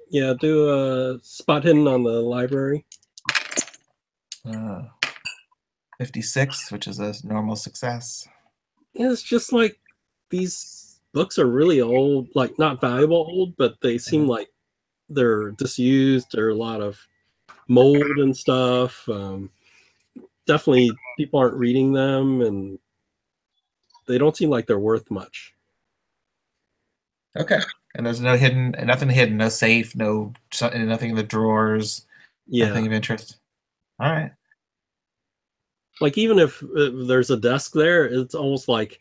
Yeah, do a spot hidden on the library. 56, which is a normal success. Yeah, it's just like these books are really old, like not valuable old, but they seem like they're disused. There are a lot of mold and stuff. Definitely people aren't reading them, and they don't seem like they're worth much. Okay. And there's nothing hidden, no safe, nothing in the drawers, nothing of interest. All right. Like even if there's a desk there, it's almost like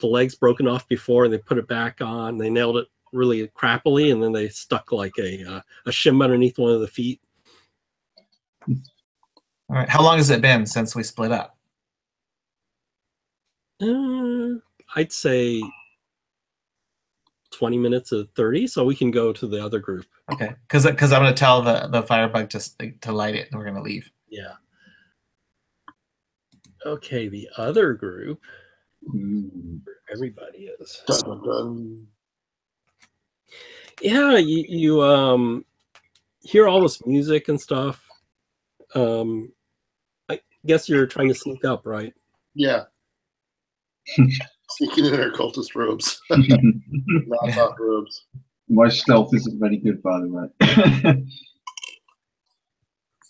the leg's broken off before, and they put it back on. They nailed it really crappily, and then they stuck like a shim underneath one of the feet. All right. How long has it been since we split up? I'd say 20 minutes to 30, so we can go to the other group. Okay, because I'm going to tell the firebug to light it, and we're going to leave. Yeah. Okay, the other group. Where everybody is. Dun, dun, dun. Yeah, you hear all this music and stuff. I guess you're trying to sneak up, right? Yeah. Sneaking in our cultist robes. Not hot robes. My stealth isn't very good, by the way.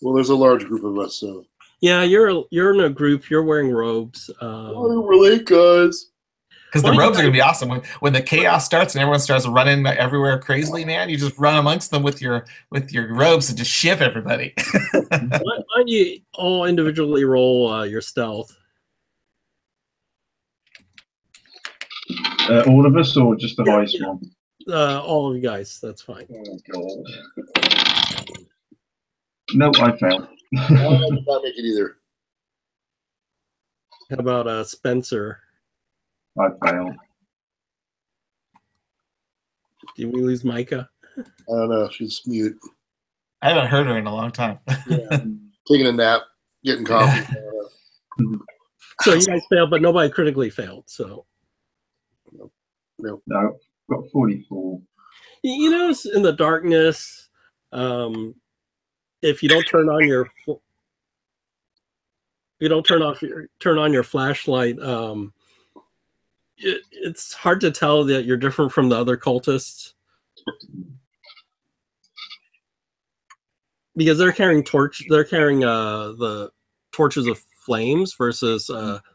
Well, there's a large group of us, so. Yeah, you're in a group. You're wearing robes. Oh, we're late, guys. Because the robes are going to be awesome. When the chaos starts and everyone starts running everywhere crazily, man, you just run amongst them with your robes and just shiv everybody. Why don't you all individually roll your stealth? All of us, or just the highest one? All of you guys. That's fine. Oh, God. No, I failed. I did not make it either. How about Spencer? I failed. Did we lose Micah? I don't know. She's mute. I haven't heard her in a long time. Yeah. Taking a nap, getting coffee. So you guys failed, but nobody critically failed. So. No, got 44. You know, in the darkness, if you don't turn on your flashlight, it's hard to tell that you're different from the other cultists. because they're carrying the torches of flames versus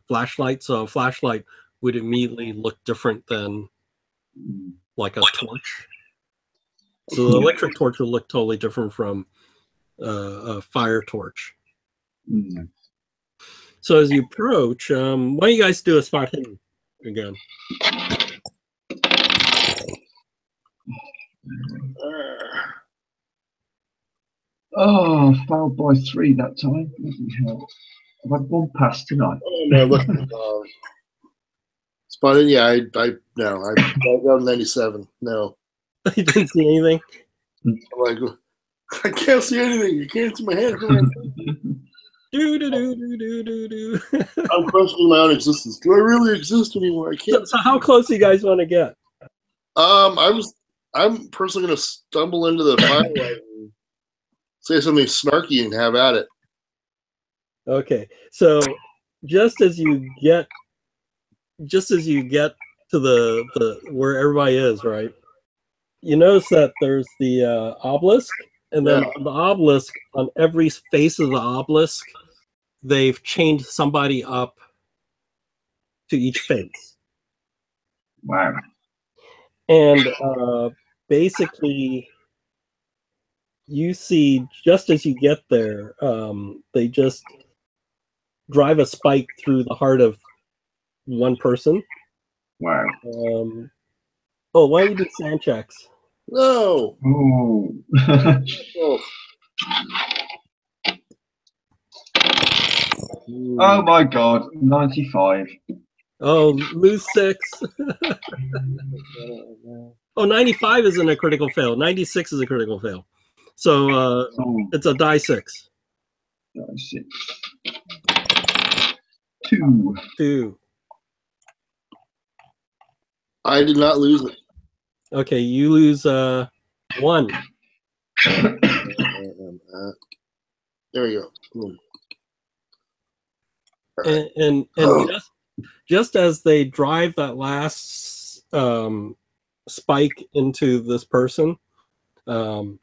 flashlight. So a flashlight would immediately look different than like a torch. So the electric torch will look totally different from a fire torch. Mm. So as you approach, why don't you guys do a spot hidden again? Oh, failed by 3 that time. Bloody hell. Have I gone past tonight? Oh, no, look. Spotted, yeah, I got 97. No. You didn't see anything? I'm like, I can't see anything. You can't see my hand. Do. I'm questioning my own existence. Do I really exist anymore? I can't. So how close do you guys want to get? I'm personally gonna stumble into the firelight and say something snarky and have at it. Okay, so just as you get to the where everybody is, right? You notice that there's the obelisk, and then on the obelisk, on every face of the obelisk, they've chained somebody up to each face. Wow. And basically, you see, just as you get there, they just drive a spike through the heart of one person. Wow. Oh, why don't you do sand checks? No. Oh. Oh my God, 95. Oh, lose 6. Oh, 95 isn't a critical fail. 96 is a critical fail. So it's a die 6. Die 6. 2. 2. I did not lose it. Okay, you lose 1. There we go. Boom. And just as they drive that last spike into this person, you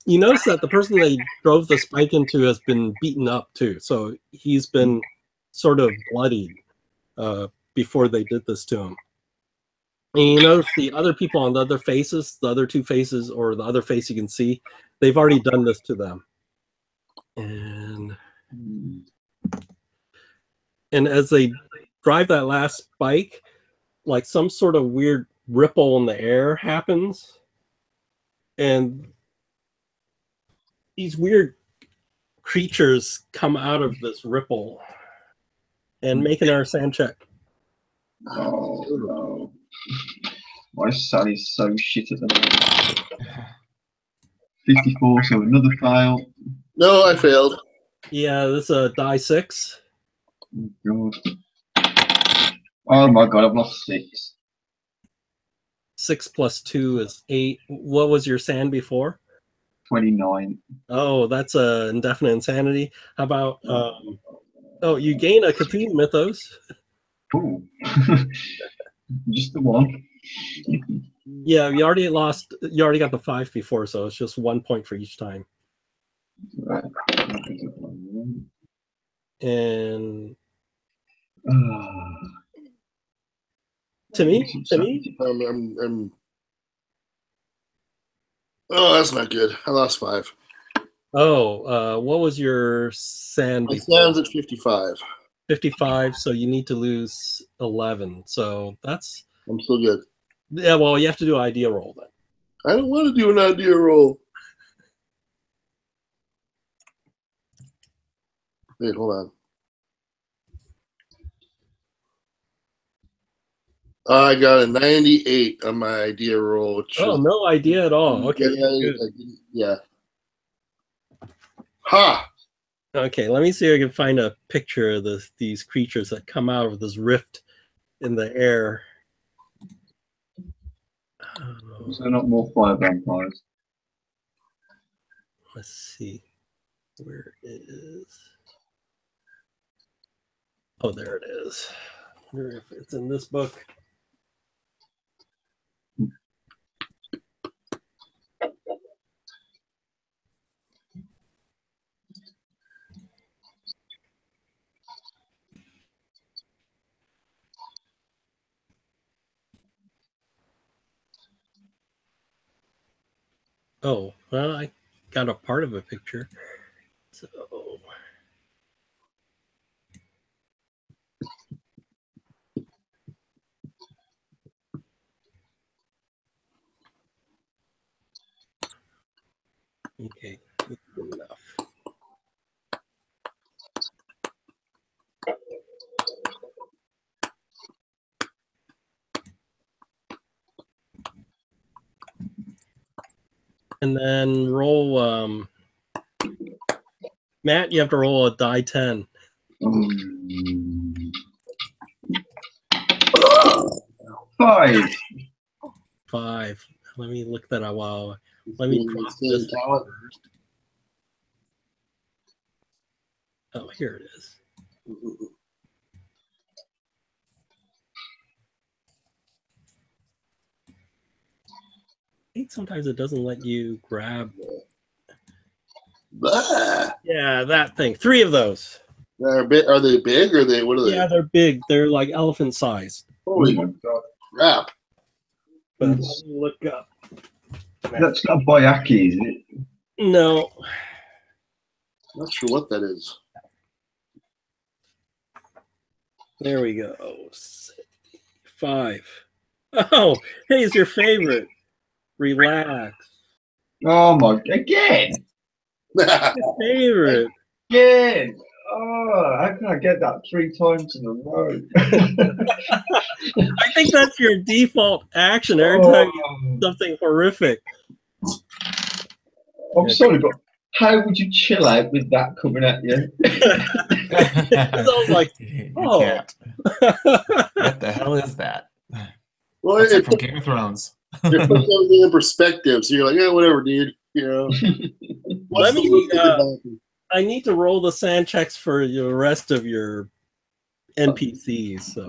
notice that the person they drove the spike into has been beaten up too. So he's been sort of bloodied before they did this to him. And you notice the other people on the other faces, the other 2 faces, or the other face you can see, they've already done this to them. And as they drive that last spike, like some sort of weird ripple in the air happens. And these weird creatures come out of this ripple and make an Arsene check. Oh no. My son is so shit at the moment. 54, so another fail. No, I failed. Yeah, this is a die 6. Oh God. Oh my God, I've lost 6. 6 plus 2 is 8. What was your sand before? 29. Oh, that's a indefinite insanity. How about oh, you gain a Cthulhu Mythos. Ooh. Just the 1. Yeah, you already got the 5 before, so it's just 1 point for each time. Right. And Timmy? Oh, that's not good. I lost 5. Oh, what was your sand? My sand's at 55. 55, so you need to lose 11. So that's... I'm still good. Yeah, well, you have to do an idea roll then. I don't want to do an idea roll. Wait, hold on. I got a 98 on my idea roll. Oh, no idea at all. Okay. Yeah. Ha! Okay, let me see if I can find a picture of these creatures that come out of this rift in the air. So not more fire vampires. Let's see where it is. Oh, there it is. I wonder if it's in this book. Oh, well, I got a part of a picture. So. Okay, that's enough. And then roll, Matt, you have to roll a die 10. Five. 5. Let me look that up. Wow. Let me cross this first. Oh, here it is. I think sometimes it doesn't let you grab. Yeah, that thing. 3 of those. Are they big or are they? What are they? Yeah, they're big. They're like elephant sized. Holy crap! But let me look up. That's not Boyaki, is it? No. Not sure what that is. There we go. 5. Oh, hey, it's your favorite. Relax. Oh my! Again. Your favorite. Again. Oh, how can I get that 3 times in a row? I think that's your default action every time you do something horrific. I'm sorry, but how would you chill out with that coming at you? I was like, oh. You can't. What the hell is that? Well, it's like from Game of Thrones. It puts everything in perspective, so you're like, yeah, whatever, dude. You know. Let me. I need to roll the sand checks for the rest of your NPCs. So.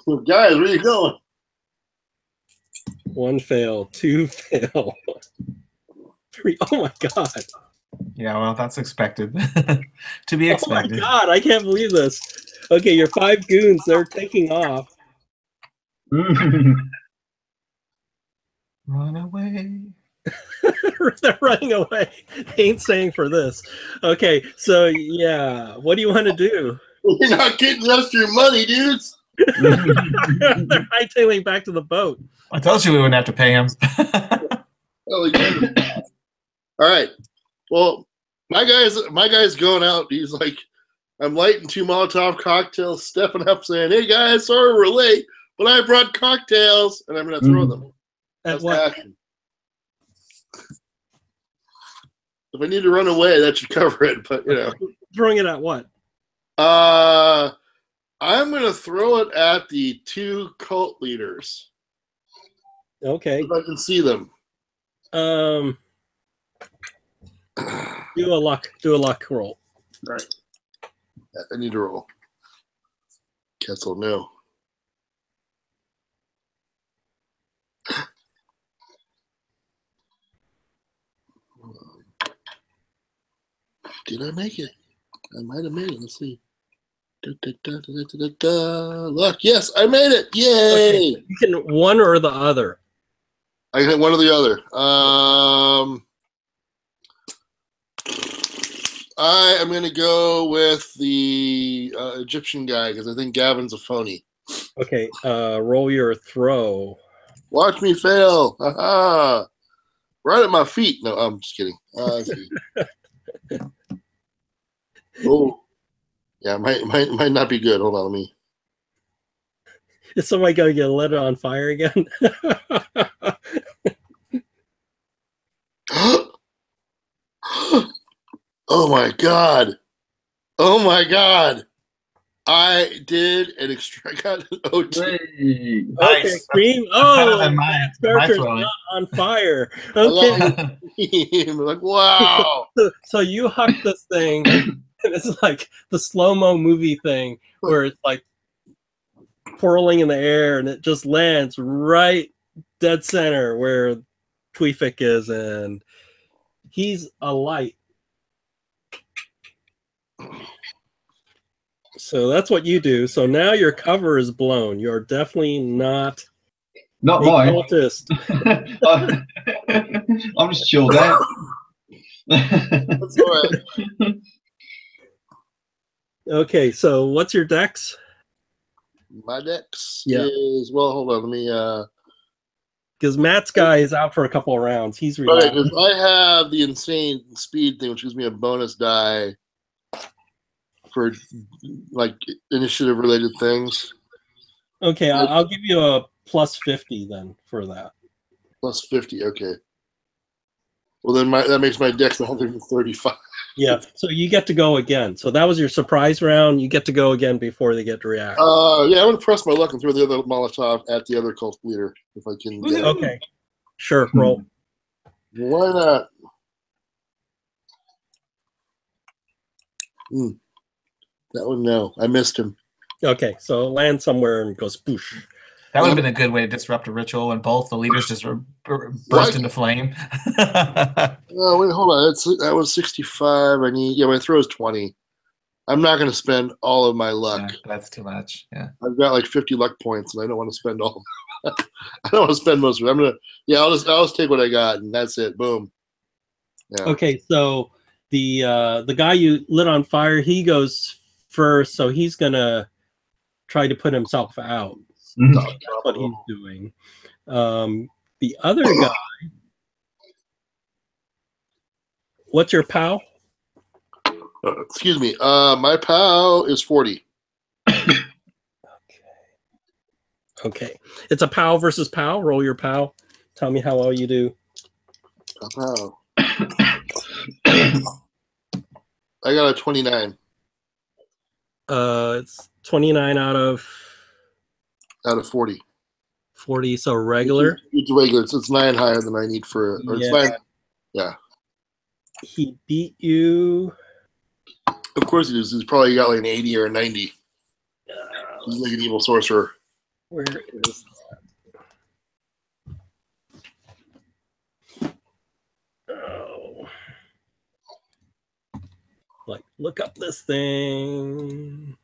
Well, guys, where are you going? 1 fail, 2 fail, 3. Oh my god! Yeah, well, that's expected. To be expected. Oh my god! I can't believe this. Okay, your 5 goons, they're taking off. Run away. They're running away. They ain't staying for this. Okay, so yeah, what do you want to do? You're not getting us your money, dudes. They're hightailing back to the boat. I told you we wouldn't have to pay him. All right. Well, my guy's going out. He's like, I'm lighting 2 Molotov cocktails, stepping up, saying, "Hey guys, sorry we're late, but I brought cocktails, and I'm gonna throw them." At what? Action. If I need to run away, that should cover it. But you know, throwing it at what? I'm gonna throw it at the 2 cult leaders. Okay. If I can see them. Do a luck roll. All right. I need to roll. Kessel, no. Did I make it? I might have made it. Let's see. Luck. Yes, I made it. Yay! Okay. You can one or the other. I can hit one or the other. I am going to go with the Egyptian guy because I think Gavin's a phony. Okay, roll your throw. Watch me fail. Aha. Right at my feet. No, I'm just kidding. Oh, yeah, might not be good. Hold on, let me. Is somebody going to get lit on fire again? Oh my god! Oh my god! I did an got an OT. Okay, Nice. Cream. Oh, my character's throwing. not on fire. Okay. Like, wow. So you huck this thing, and it's like the slow-mo movie thing where it's like twirling in the air, and it just lands right dead center where Tweefik is, and he's a light. So that's what you do. So now your cover is blown. You're definitely not Not Hey, mine. cultist. I'm just chilled out. That's all right. Okay, so what's your dex? My dex Yeah. is, well, hold on. Let me, Because Matt's guy is out for a couple of rounds. He's okay, relaxed. because I have the insane speed thing, which gives me a bonus die for like initiative related things. Okay, I'll give you a plus 50 then for that. Plus 50, okay. Well, then that makes my dex 135. Yeah, so you get to go again. So that was your surprise round. You get to go again before they get to react. Yeah, I'm gonna press my luck and throw the other Molotov at the other cult leader if I can get it. Okay, sure, roll. Why not? That one, no. I missed him. Okay, so land somewhere and goes boosh. That would have been a good way to disrupt a ritual, and both the leaders just burst into flame. Oh, wait, hold on. That was 65. My throw is 20. I'm not going to spend all of my luck. Yeah, that's too much. Yeah, I've got like 50 luck points, and I don't want to spend all. I don't want to spend most of it. I'm gonna. Yeah, I'll just take what I got, and that's it. Boom. Yeah. Okay, so the guy you lit on fire, he goes first, so he's gonna try to put himself out. That's what he's doing. The other guy, what's your POW? Excuse me. My POW is 40. Okay. It's a POW versus POW. Roll your POW. Tell me how well you do. POW. I got a 29. It's 29 out of 40. 40, so regular. It's regular. So it's 9 higher than I need for. Or it's 9. Yeah. He beat you. Of course he does. He's probably got like an 80 or a 90. He's like an evil sorcerer. Where is that? Oh. Like, look up this thing.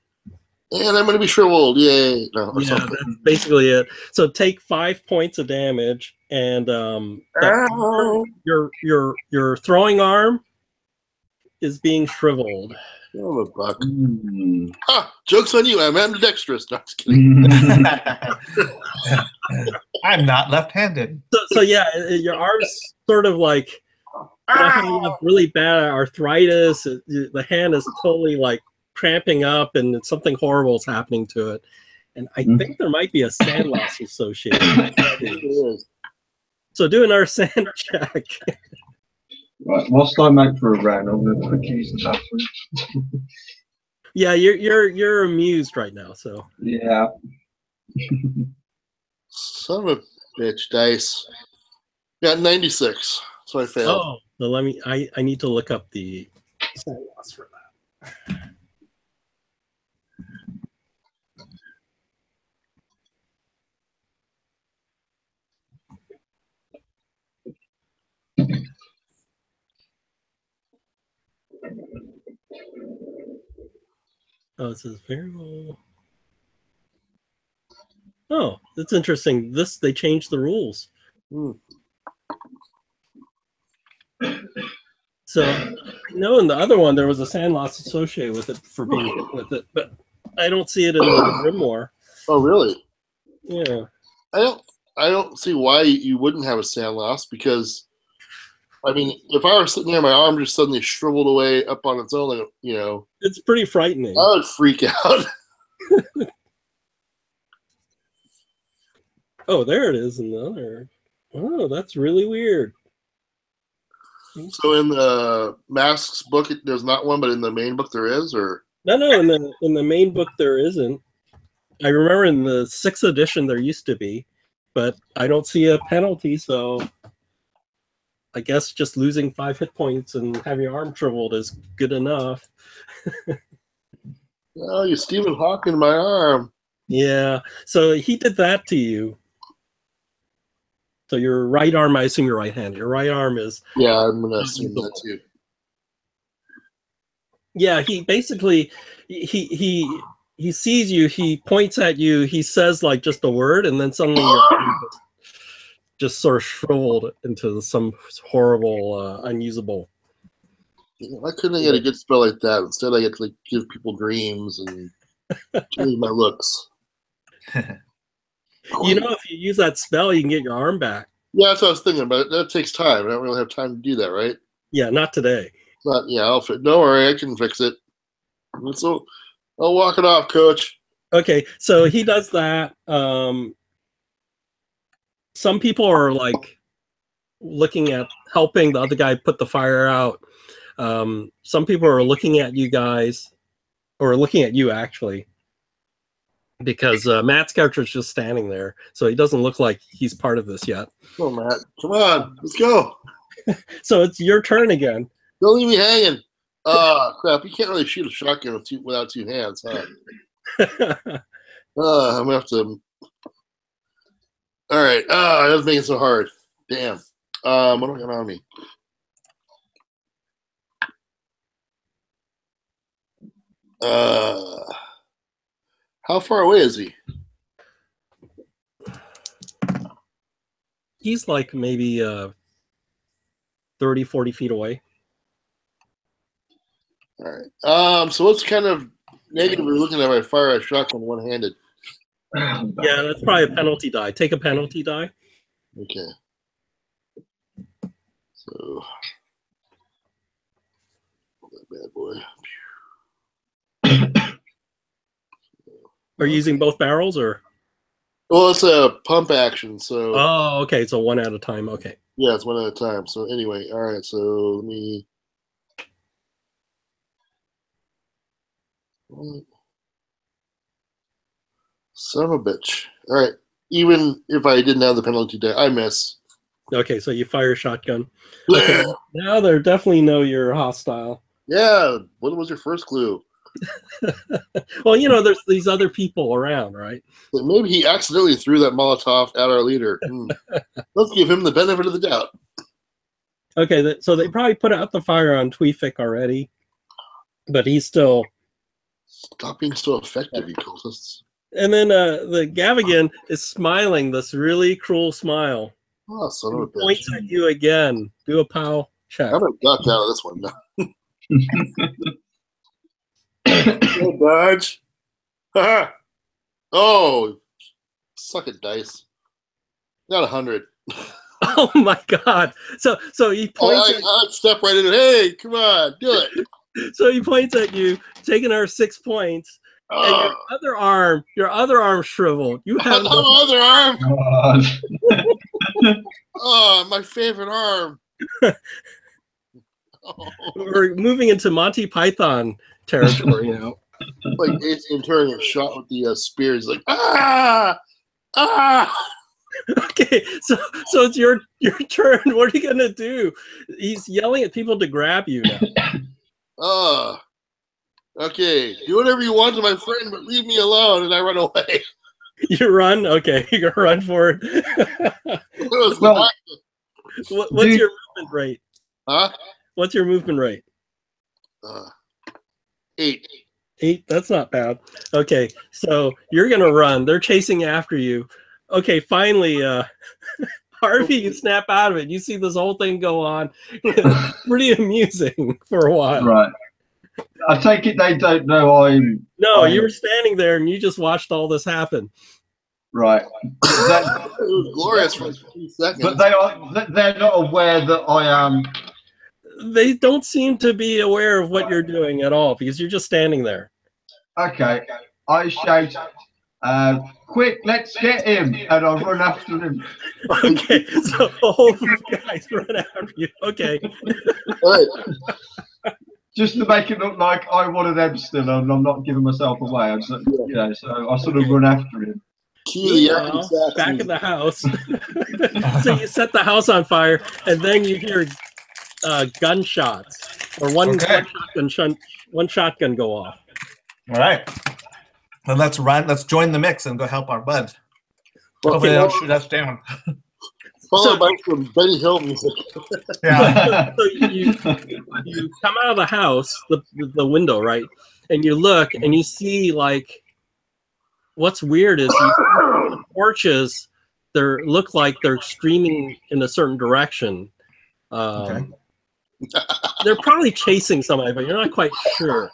And I'm going to be shriveled. Yay. No, Yeah, that's basically it. So take 5 points of damage, and your throwing arm is being shriveled. Oh, a buck. Ha! Joke's on you. I'm ambidextrous. No, just kidding. I'm not left-handed. So yeah, your arm's sort of like you have really bad arthritis. The hand is totally like cramping up, and something horrible is happening to it. And I think there might be a sand loss associated with it. So do another sand check. Right, whilst I make for a round, I'm going to quickly use the bathroom. Yeah, you're amused right now. So yeah. Son of a bitch, dice. Got 96, so I failed. Oh, so let me. I need to look up the sand loss for that. Oh, it says variable. Oh, that's interesting. They changed the rules. So I know in the other one there was a sand loss associated with it for being hit with it, but I don't see it in the Grimoire. Oh, really? Yeah. I don't see why you wouldn't have a sand loss, because I mean, if I were sitting there, my arm just suddenly shriveled away up on its own, you know. It's pretty frightening. I would freak out. Oh, there it is in the other. Oh, that's really weird. So in the Masks book, there's not one, but in the main book there is, or? No, in the main book there isn't. I remember in the 6th edition there used to be, but I don't see a penalty, so I guess just losing 5 hit points and having your arm shriveled is good enough. Oh, you're Stephen Hawking my arm. Yeah, so he did that to you. So your right arm, I assume your right hand. Your right arm is... Yeah, I'm going to assume that too. Yeah, he basically, he sees you, he points at you, he says like just a word, and then suddenly your arm just sort of shriveled into some horrible, unusable. Why couldn't I get a good spell like that? Instead, I get to like give people dreams and change my looks. You know, if you use that spell, you can get your arm back. Yeah, that's what I was thinking, but that takes time. I don't really have time to do that, right? Yeah, not today. But yeah, don't worry, I can fix it. So I'll walk it off, Coach. Okay, so he does that. Some people are like looking at helping the other guy put the fire out. Some people are looking at you guys, or looking at you actually, because Matt's character is just standing there, so he doesn't look like he's part of this yet. Come on, Matt. Come on, let's go. So it's your turn again. Don't leave me hanging. Oh, crap. You can't really shoot a shotgun without two hands, huh? I'm going to have to... All right. That's making it so hard. Damn. What do I got on me? How far away is he? He's like maybe 30, 40 feet away. All right. So what's kind of negative we're looking at if I fire a shotgun one-handed? Yeah, that's probably a penalty die. Take a penalty die. Okay. So that bad boy. Are you using both barrels or? Well, it's a pump action, so. Oh, okay. So one at a time. Okay. Yeah, it's one at a time. So anyway, all right. So let me. Son of a bitch. All right. Even if I didn't have the penalty die, I miss. Okay, so you fire a shotgun. Okay, now they definitely know you're hostile. Yeah. What was your first clue? Well, you know, there's these other people around, right? Maybe he accidentally threw that Molotov at our leader. Let's give him the benefit of the doubt. Okay, so they probably put out the fire on Tweefik already, but he's still... Stop being so effective, you cultists. And then the Gavigan is smiling, this really cruel smile. Oh, son of a bitch. Points at you again. Do a POW check. I'm going to duck out of this one now. Go, dodge. Oh, suck it, dice. Got 100. Oh my God! So he points. I'd step right in. Hey, come on, do it. So he points at you, taking our 6 points, and your other arm shriveled. You have no other arm. God. Oh, my favorite arm. We're moving into Monty Python territory, you know. Like Ace Ventura shot with the spears, like ah. Okay, so it's your turn. What are you gonna do? He's yelling at people to grab you now. Okay. Do whatever you want to my friend, but leave me alone. And I run away. You run? Okay, you're gonna run for it. Well, what's your movement rate? Huh? What's your movement rate? 8. 8? That's not bad. Okay, so you're gonna run. They're chasing after you. Okay, finally, Harvey, you snap out of it. You see this whole thing go on. Pretty amusing for a while. Right. I take it they don't know I'm... No, you were standing there and you just watched all this happen. Right. It was glorious for like 2 seconds. But they're not aware that I am... They don't seem to be aware of what you're doing at all because you're just standing there. Okay. I shout, quick, let's get him. And I run after him. Okay, so the whole guys run after you. Okay. Right. Just to make it look like I'm one of them still, and I'm not giving myself away. So I sort of run after him. Back in the house. So you set the house on fire, and then you hear gunshots, or one shotgun go off. All right. Then let's run. Let's join the mix and go help our bud. Hopefully they don't shoot us down. Followed by some Benny Hill music. Yeah. So you come out of the house, the window, right? And you look and you see, like, what's weird is you see the porches look like they're streaming in a certain direction. Okay. They're probably chasing somebody, but you're not quite sure.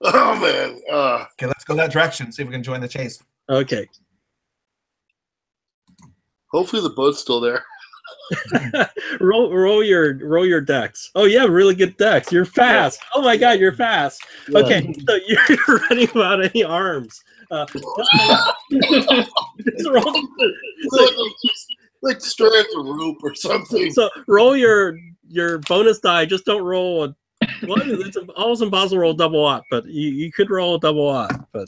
Oh man. Okay, let's go that direction. See if we can join the chase. Okay. Hopefully the boat's still there. roll your decks. Oh, yeah, really good decks. You're fast. Oh my God, you're fast. Yeah. Okay, so you're running without any arms. Just roll, like strands of rope or something. so roll your bonus die. Just don't roll a. Well, it's always impossible to roll double op, but you could roll a double op, but.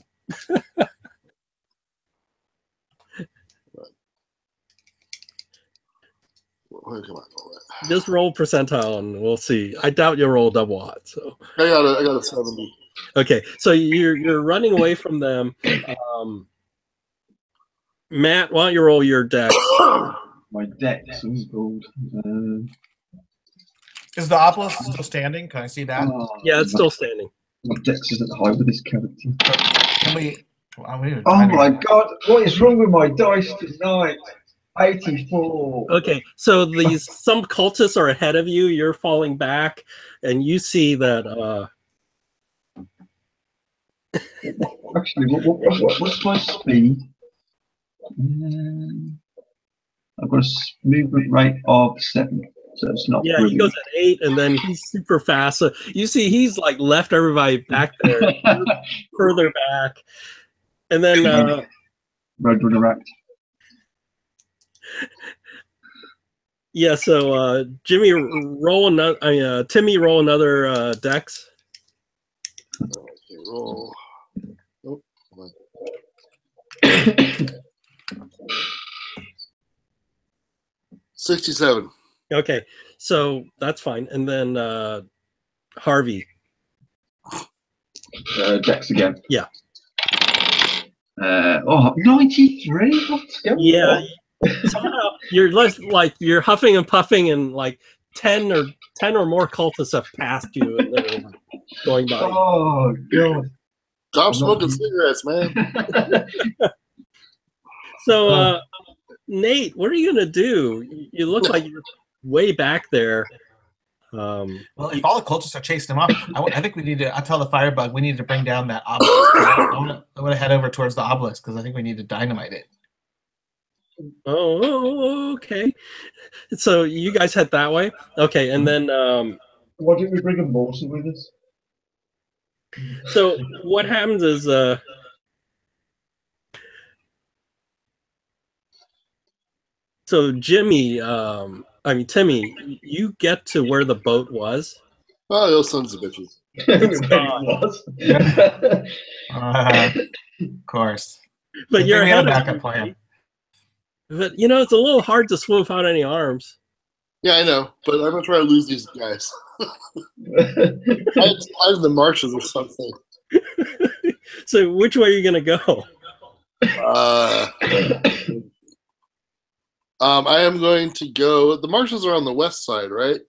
Just roll percentile and we'll see. I doubt you'll roll double odd. So I got a 70. Okay, so you're running away from them. Matt, why don't you roll your deck? My deck's gold. Is the obelisk still standing? Can I see that? Yeah, it's still standing. My dex isn't high with this character. Can we? Oh my God! What is wrong with my dice tonight? 84. Okay, so some cultists are ahead of you. You're falling back, and you see that. Actually, what's my speed? I've got a movement rate of 7, so it's not. Yeah, brilliant. he goes at 8, and then he's super fast. So you see, he's like left everybody back there, further back, and then Roadrunner Act. Yeah, so Jimmy, roll another. Timmy, roll another dex. Okay, roll. Oh, come on. 67. Okay, so that's fine. And then Harvey. Dex again. Yeah. 93. What's going on? Somehow you're like you're huffing and puffing, and like 10 or more cultists have passed you, and they're going by. Oh God! Stop smoking cigarettes, man. So, Nate, what are you gonna do? You look like you're way back there. Well, if all the cultists are chasing him off, I think we need to. I tell the firebug we need to bring down that obelisk. I want to head over towards the obelisk because I think we need to dynamite it. Oh, okay. So you guys head that way, okay? And then, why didn't we bring a mortar with us? So what happens is, so Jimmy, Timmy, you get to where the boat was. Oh, those sons of bitches. Of course. But you're ahead of a backup plan. But it's a little hard to swim without any arms. Yeah, I know, but I'm gonna try to lose these guys. I have the marshes or something. So which way are you gonna go? I am going to go. The marshes are on the west side, right?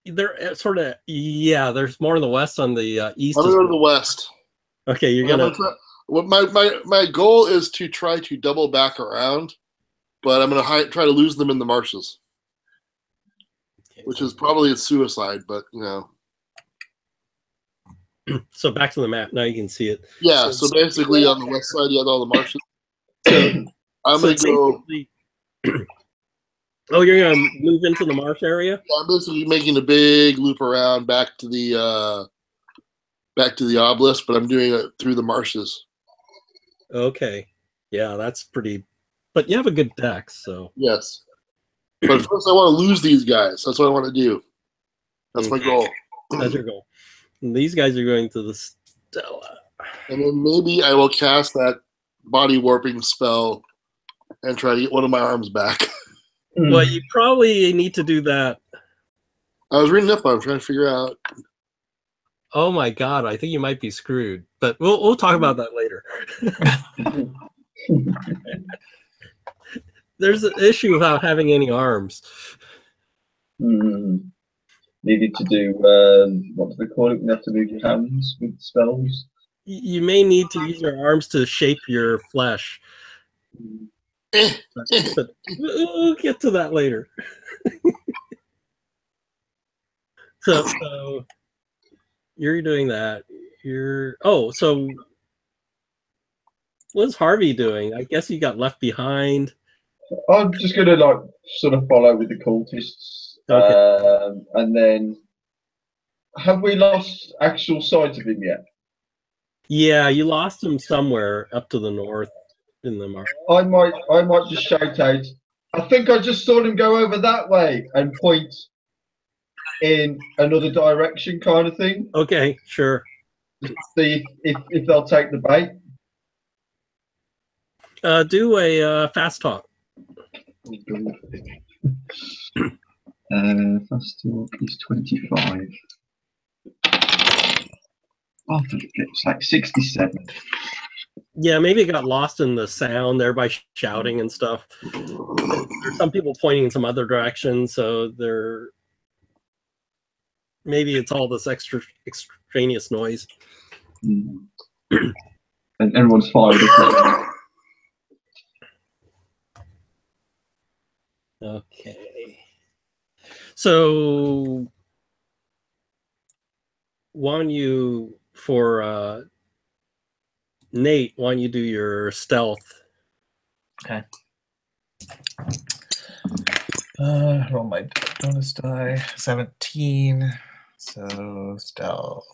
They're sort of, yeah. There's more in the west. On the east. I'm gonna go to the west. Okay, you're gonna. My goal is to try to double back around, but I'm gonna try to lose them in the marshes, which is probably a suicide. But So back to the map. Now you can see it. Yeah. So basically, on the west side, you have all the marshes. So I'm gonna go. Oh, you're gonna move into the marsh area? Yeah, I'm basically making a big loop around back to the obelisk, but I'm doing it through the marshes. Okay. Yeah, that's pretty. But you have a good deck, so. Yes. But first, I want to lose these guys. That's what I want to do. That's my goal. That's your goal. And these guys are going to the Stella. And then maybe I will cast that body warping spell and try to get one of my arms back. Well, you probably need to do that. I was reading up on it, trying to figure out. Oh my God, I think you might be screwed. But we'll talk about that later. There's an issue without having any arms. Needed to do what do they call it? You have to move your hands with spells. You may need to use your arms to shape your flesh. But we'll get to that later. So you're doing that. So what's Harvey doing? I guess he got left behind. I'm just gonna like sort of follow with the cultists, Okay. and then have we lost actual sight of him yet? Yeah, you lost him somewhere up to the north in the mark. I might just shout out. I think I just saw him go over that way and point in another direction, kind of thing. Okay, sure. See if they'll take the bait. Do a fast talk. Fast talk is 25. I think it's like 67. Yeah, maybe it got lost in the sound there by shouting and stuff. There's some people pointing in some other direction, so maybe it's all this extraneous noise. And everyone's fired. Okay. So why don't you, for Nate, why don't you do your stealth? Okay. Roll my bonus die. 17. So stealth.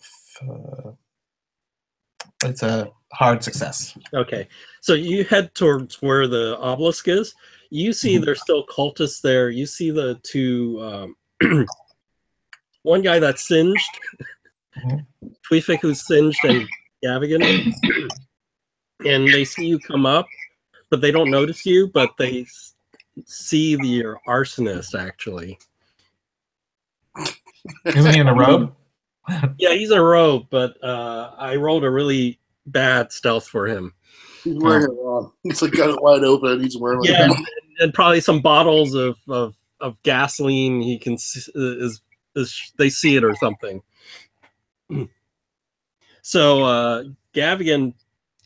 It's a hard success. Okay. So you head towards where the obelisk is. You see there's still cultists there. You see the two, one guy that's singed, Tweefik who's singed, and Gavigan. And they see you come up, but they don't notice you, but they see your arsonist, actually. Isn't he in a robe? Yeah, he's in a robe, but I rolled a really bad stealth for him. He's wearing it wrong. He's like got it wide open. He's wearing it. Yeah, and probably some bottles of gasoline. He can they see it or something. So Gavigan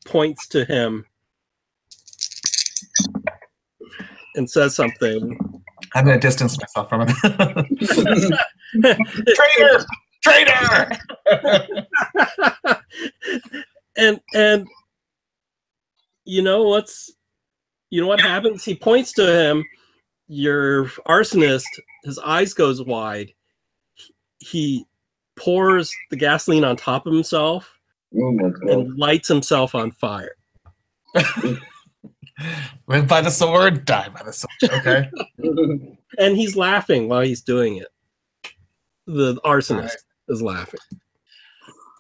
points to him and says something. I'm going to distance myself from him. Traitor! Traitor! and you know what happens? He points to him. Your arsonist, his eyes goes wide. He pours the gasoline on top of himself and lights himself on fire. Live by the sword, die by the sword. Okay. And he's laughing while he's doing it. The arsonist is laughing.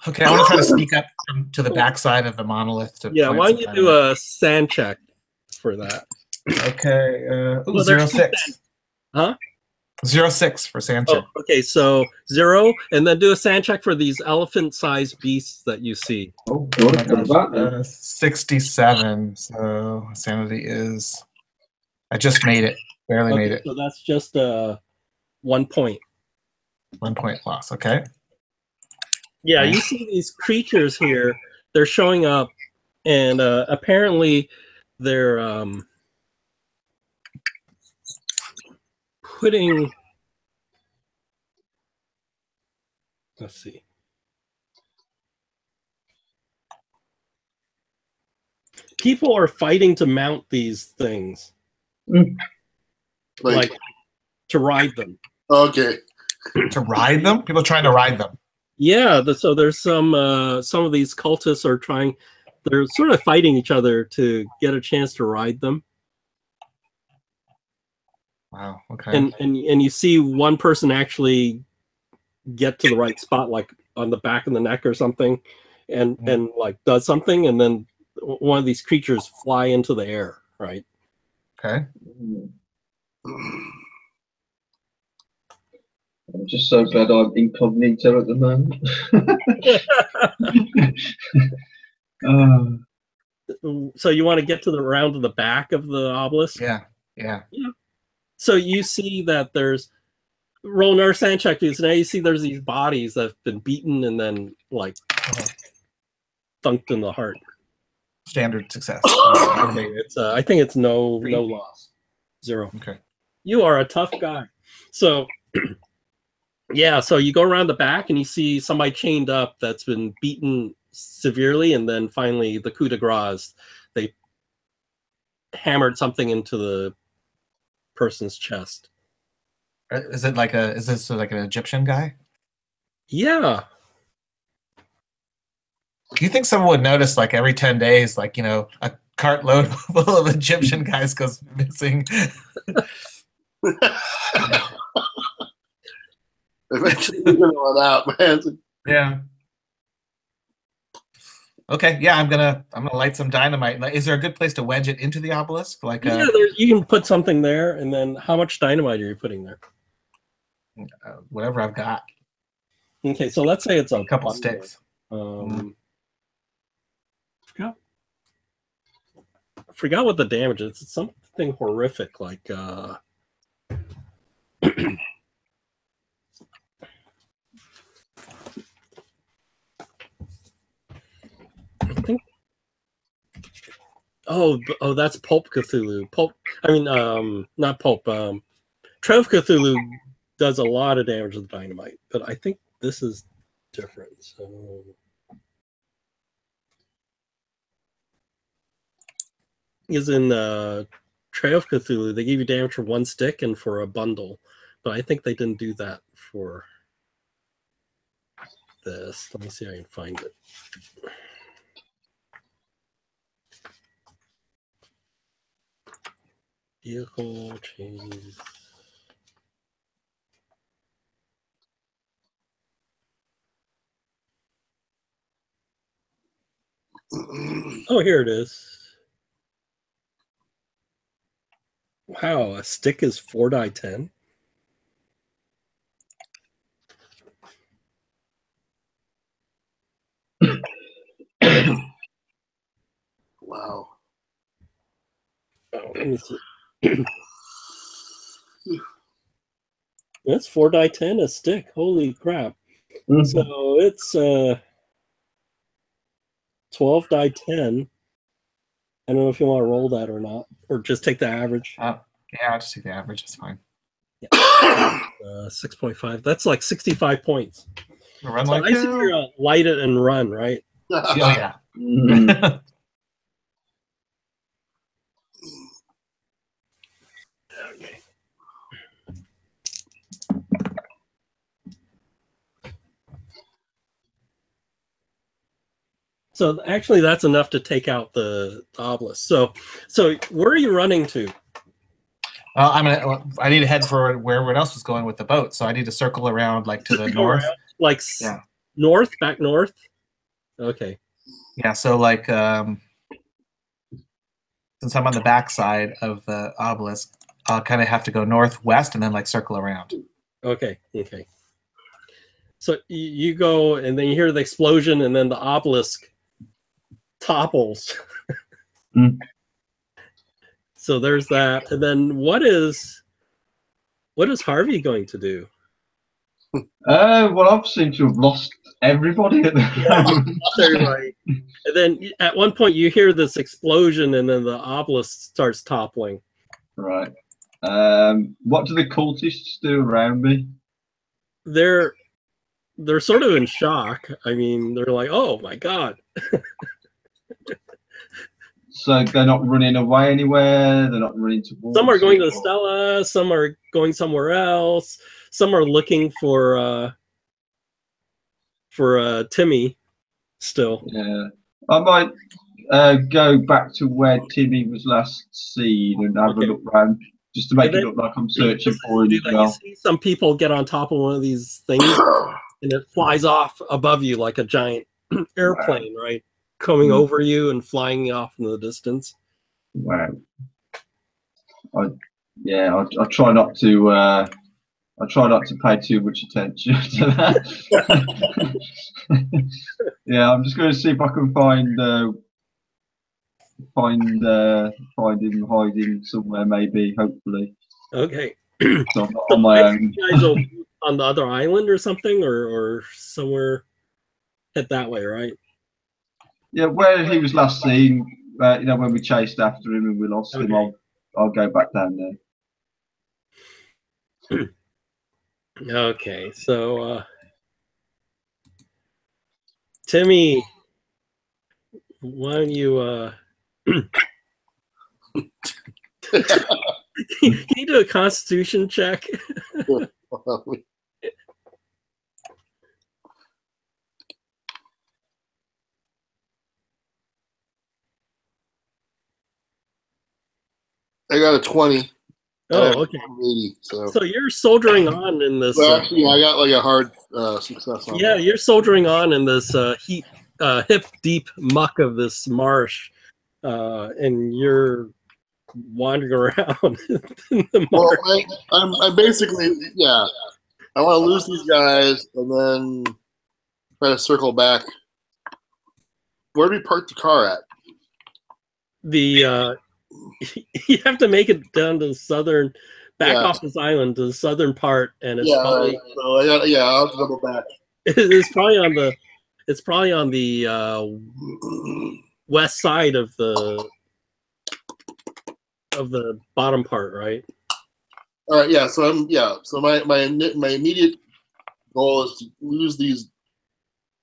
Okay, I want to try to sneak up to the backside of the monolith. Yeah, why don't you do a sand check for that? Okay. Well, 06. Huh? 06 for sand check. Oh, okay, so 0, and then do a sand check for these elephant-sized beasts that you see. Oh, my gosh. 67. So sanity is. I just made it. Barely made it. So that's just 1 point. 1 point loss. Okay. Yeah, you see these creatures here. They're showing up, and apparently they're putting. Let's see. People are fighting to mount these things, like to ride them. Okay. To ride them? People trying to ride them. Yeah, so there's some of these cultists are trying. They're sort of fighting each other to get a chance to ride them. Wow. Okay. And you see one person actually get to the right spot, like on the back of the neck or something, and like does something, and then one of these creatures fly into the air. Right. Okay. I'm just so glad I'm incognito at the moment. So you want to get to the round to the back of the obelisk? Yeah. So you see that there's roll another sand check, because now you see there's these bodies that have been beaten and then like thunked in the heart. Standard success. Okay, it's I think it's no loss. 0. Okay. You are a tough guy. So yeah, so you go around the back and you see somebody chained up that's been beaten severely, and then finally the coup de grace, they hammered something into the person's chest. Is this like an Egyptian guy? Yeah. Do you think someone would notice, like, every 10 days, like, you know, a cartload full of Egyptian guys goes missing? Eventually we're gonna run out, man. Yeah. Okay, yeah, I'm gonna light some dynamite. Is there a good place to wedge it into the obelisk? Like, Yeah, you can put something there, and then how much dynamite are you putting there? Whatever I've got. Okay, so let's say it's a couple sticks. I forgot what the damage is. It's something horrific, like I think. Oh, that's Pulp Cthulhu. Not Pulp. Trev Cthulhu does a lot of damage with dynamite, but I think this is different. So. Is in Trail of Cthulhu, they give you damage for 1 stick and for a bundle, but I think they didn't do that for this. Let me see if I can find it. Vehicle change. Oh, here it is. Wow, a stick is 4 die 10. Wow. Oh, let me see. That's 4 die 10 a stick. Holy crap. Mm-hmm. So it's 12 die 10. I don't know if you want to roll that or not, or just take the average. Yeah, I'll just take the average. It's fine. Yeah. 6.5. That's like 65 points. Run so like I see you light it and run, right? Oh, yeah. Okay. So actually, that's enough to take out the obelisk. So where are you running to? I need to head for where everyone else was going with the boat. So I need to circle around, like, to the north. Like, yeah. North, back north. Okay. Yeah. So, like, since I'm on the back side of the obelisk, I'll kind of have to go northwest and then, like, circle around. Okay. Okay. So you go, and then you hear the explosion, and then the obelisk topples. So there's that. And then what is Harvey going to do? Well, I've seemed to have lost everybody at the everybody. And then at one point you hear this explosion, and then the obelisk starts toppling. Right. What do the cultists do around me? They're sort of in shock. I mean, they're like, "Oh my god." So they're not running away anywhere. They're not running towards. Some are going to the Stella. Some are going somewhere else. Some are looking for Timmy still. Yeah, I might go back to where Timmy was last seen and have a look around, just to make it look like I'm searching for him as well. You see some people get on top of one of these things, and it flies off above you like a giant airplane, right? Coming over you and flying off in the distance. Wow. I try not to. I try not to pay too much attention to that. Yeah, I'm just going to see if I can find him hiding somewhere, maybe, hopefully. Okay. So I'm not on my own. You guys will be on the other island or something, or somewhere. Head that way, right? Yeah, where he was last seen, you know, when we chased after him and we lost him, I'll go back down there. Okay, so Timmy, why don't you can you do a Constitution check? I got a 20. Oh, okay. 80, so you're soldiering on in this. Well, actually, I got like a hard success on Yeah, that. you're soldiering on in this hip deep muck of this marsh, and you're wandering around in the marsh. Well, I'm basically, yeah. I want to lose these guys and then try to circle back. Where do we park the car at? You have to make it down to the southern, off this island to the southern part, and it's probably. Right. So I'll have to double back. It's probably on the west side of the bottom part, right? All right. Yeah. So So my immediate goal is to lose these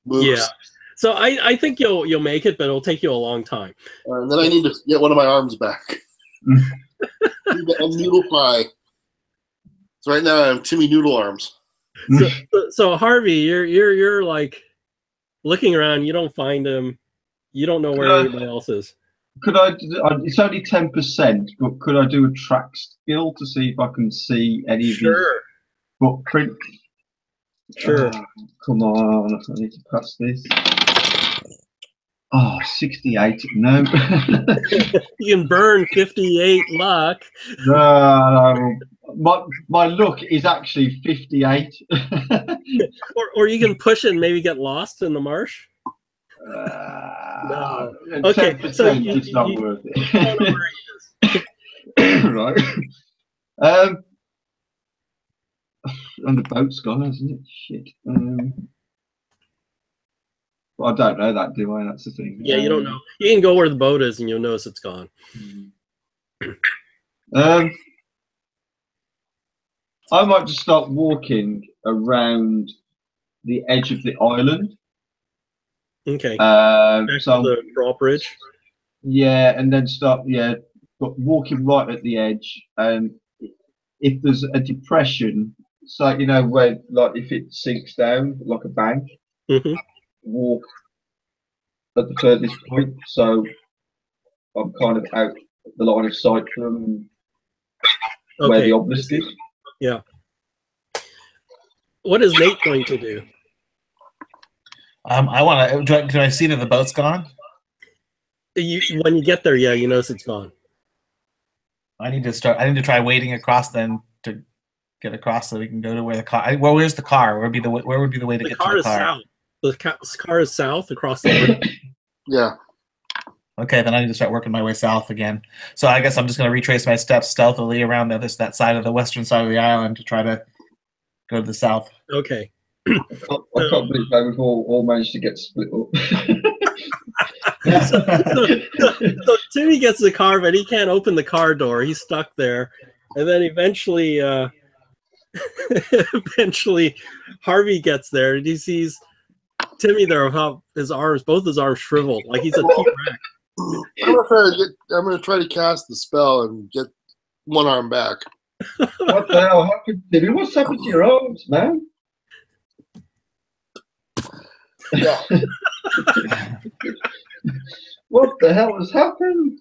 moves. Yeah. So I think you'll make it, but it'll take you a long time. And then I need to get one of my arms back. And noodle pie. So right now I'm Timmy Noodle Arms. So Harvey, you're like looking around. You don't find him. You don't know where anybody else is. Could I? It's only 10%, but could I do a track skill to see if I can see any of his footprint? Sure. Come on, I need to pass this. Oh, 68. No. You can burn 58 luck. No. My luck is actually 58. or you can push it and maybe get lost in the marsh. No. Okay, so it's not worth it. You don't know where he is. Right. And the boat's gone, hasn't it? Shit. Well, I don't know that, do I? That's the thing. Yeah, you don't know. You can go where the boat is, and you'll notice it's gone. I might just start walking around the edge of the island. Okay. So the drawbridge. Yeah, and then start. But walking right at the edge, and if there's a depression, so you know where, like, if it sinks down like a bank, walk at the furthest point, so I'm kind of out the line of sight from where the obelisk is. Yeah. What is Nate going to do? I want to. Do I see that the boat's gone? When you get there, yeah, you notice it's gone. I need to try wading across then to get across so we can go to where the car. Where's the car? Where would be the way to get to the car? The car is south. The car is south across the river. Yeah. Okay, then I need to start working my way south again. So I guess I'm just going to retrace my steps stealthily around that side of the western side of the island to try to go to the south. Okay. I can't believe how we've all managed to get split up. So Timmy gets the car, but he can't open the car door. He's stuck there. And then eventually Harvey gets there and he sees Timmy there without both his arms shriveled, like he's a T-Rex. I'm gonna try to cast the spell and get one arm back. What the hell happened, Timmy? What's happened to your arms, man? Yeah. What the hell has happened?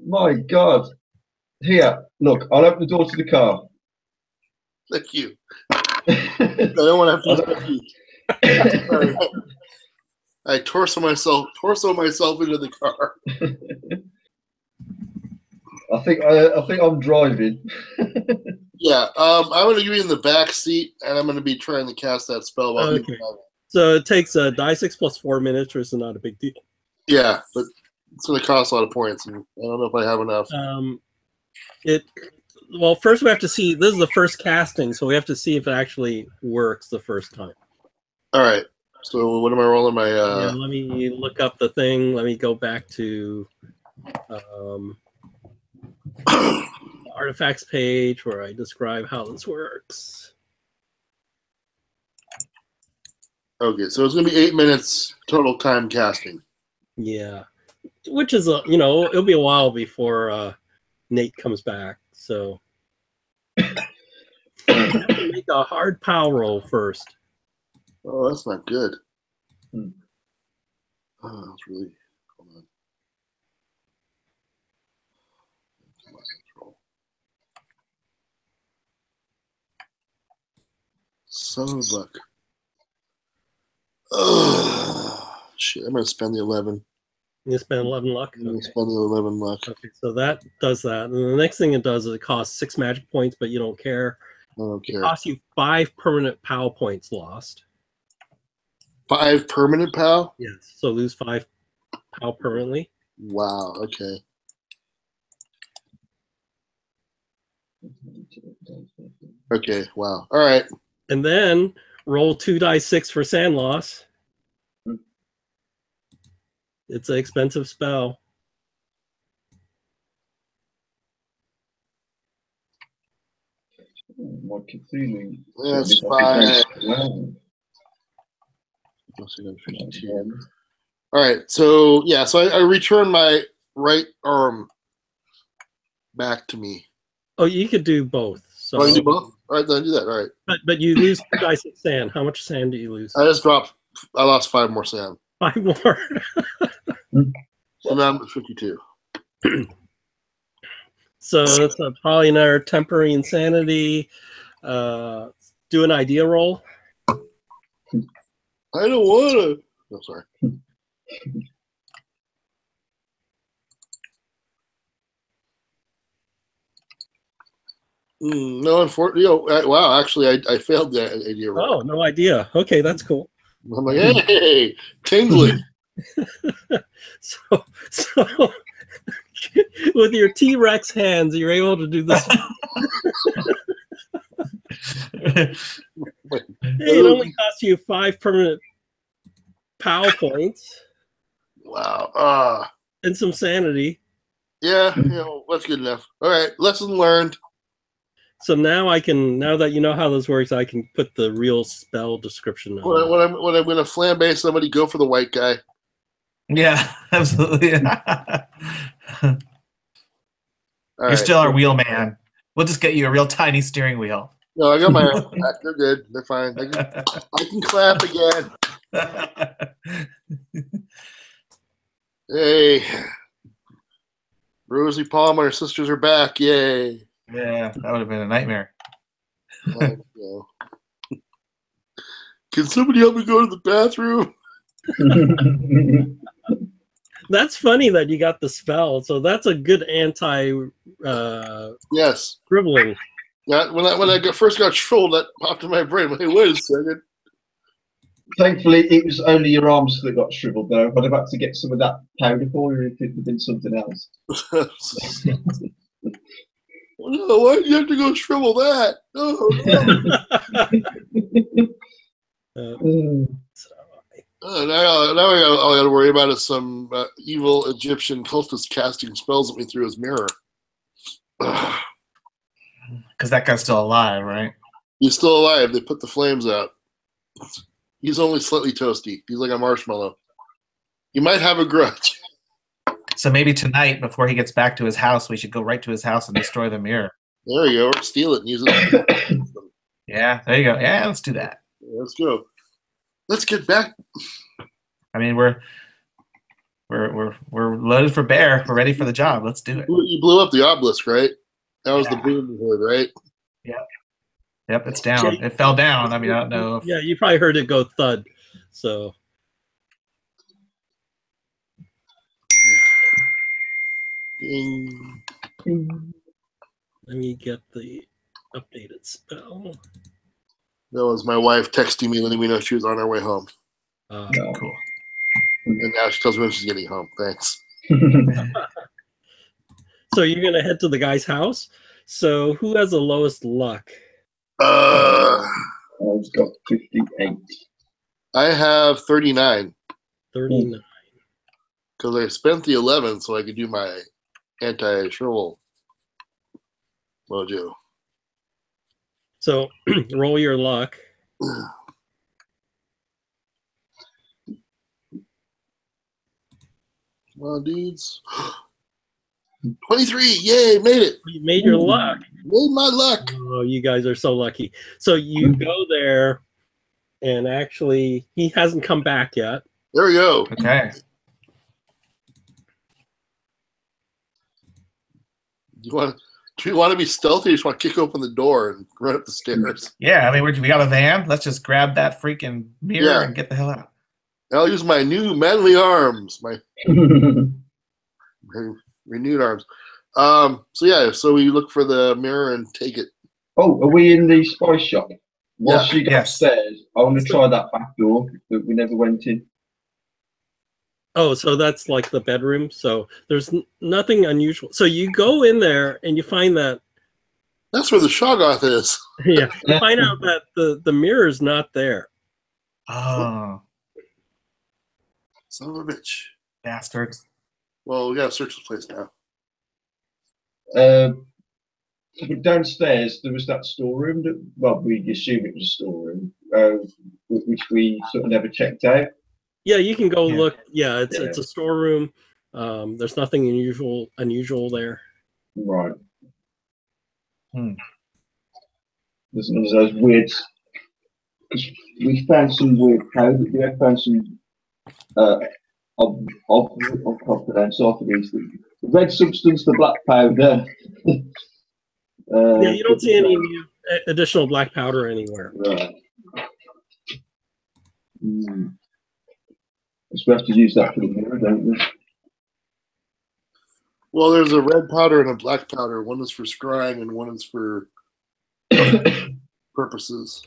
My God. Here, look, I'll open the door to the car. Thank you. I don't want to have to use my feet. I torso myself into the car. I think I'm driving. Yeah, I'm going to be in the back seat, and I'm going to be trying to cast that spell. Okay. So it takes die 6 plus 4 minutes, which is not a big deal. Yeah, but it's going to cost a lot of points, and I don't know if I have enough. Well, first we have to see. This is the first casting, so we have to see if it actually works the first time. All right. So what am I rolling? My Yeah, let me look up the thing. Let me go back to the artifacts page where I describe how this works. Okay, so it's gonna be 8 minutes total time casting. Yeah, which is it'll be a while before Nate comes back. So make a hard POW roll first. Oh, that's not good. Oh, that's really. Hold on. Son of a buck. Oh, shit, I'm gonna spend the 11. You spend 11 luck? I'm gonna spend the 11 luck. Okay, so that does that. And the next thing it does is it costs 6 magic points, but you don't care. I don't care. It costs you 5 permanent POW points lost. 5 permanent POW? Yes, so lose 5 POW permanently. Wow, okay. Okay, wow. All right. And then roll 2 dice 6 for sand loss. It's an expensive spell. My Cthulhu. That's 5. All right, so yeah, so I return my right arm back to me. Oh, you could do both. So I can do both? All right, then I do that. All right. But you lose 2 dice of sand. How much sand do you lose? I lost 5 more sand. 5 more. So now I'm at 52. So that's probably another temporary insanity. Do an idea roll. I don't want to. No, sorry. No, unfortunately, wow, actually, I failed that idea roll. Oh, no idea. Okay, that's cool. I'm like, hey, tingling. So with your T-Rex hands, you're able to do this. Hey, it only costs you 5 permanent POW points. Wow. And some sanity. Yeah, that's good enough. All right, lesson learned. So now now that you know how this works, I can put the real spell description on. When I'm going to flambe somebody, go for the white guy. Yeah, absolutely. You're still our wheel man. We'll just get you a real tiny steering wheel. No, I got my arms back. They're good. They're fine. I can clap again. Hey. Rosie Palm and her sisters are back. Yay. Yeah, that would have been a nightmare. Can somebody help me go to the bathroom? That's funny that you got the spell. So that's a good yes. Scribbling. Yeah, when I first got trolled, that popped in my brain. Hey, wait a second. Thankfully, it was only your arms that got shriveled, though. But I've had to get some of that powder for you if it had been something else. No, why did you have to go shrivel that? No. Now all I got to worry about is some evil Egyptian cultist casting spells at me through his mirror. Because that guy's still alive, right? He's still alive. They put the flames out. He's only slightly toasty. He's like a marshmallow. He might have a grudge. So maybe tonight, before he gets back to his house, we should go right to his house and destroy the mirror. There you go. Or steal it and use it. Yeah, there you go. Yeah, let's do that. Let's go. Let's get back. I mean, we're loaded for bear. We're ready for the job. Let's do it. You blew up the obelisk, right? That was the boom hood, right? Yeah. Yep, it's down. It fell down. I mean, I don't know. Yeah, you probably heard it go thud. So. Ding. Let me get the updated spell. That was my wife texting me, letting me know she was on her way home. Cool. And now she tells me when she's getting home. Thanks. So you're going to head to the guy's house? So who has the lowest luck? I've got 58. I have 39. 39. Because I spent the 11 so I could do my anti-shrivel mojo. So roll your luck. Well, dudes. 23! Yay, made it! You made your luck. Made my luck! Oh, you guys are so lucky. So you go there, and actually, he hasn't come back yet. There we go. Okay. Do you want to be stealthy or just want to kick open the door and run up the stairs? Yeah, I mean, we got a van. Let's just grab that freaking mirror and get the hell out. I'll use my new manly arms, my renewed arms. So we look for the mirror and take it. Oh, are we in the spice shop? While she goes Yes. upstairs, I want to try that back door that we never went in. Oh, so that's like the bedroom. So there's nothing unusual. So you go in there and you find that. That's where the Shoggoth is. Yeah, you find out that the mirror is not there. Oh, Son of a bitch. bastards. Well, we gotta search the place now. But downstairs there was that storeroom that, well, we assume it was a storeroom, which we sort of never checked out. Yeah, you can go Yeah. look. Yeah, it's a storeroom. There's nothing unusual there. Right. Hmm. There's none of those weird. Because we found some weird powder. We have found some of confidence off of these things. The red substance, the black powder. Yeah, you don't see any additional black powder anywhere. Right. So we have to use that for the mirror, don't we? Well, there's a red powder and a black powder. One is for scrying and one is for purposes.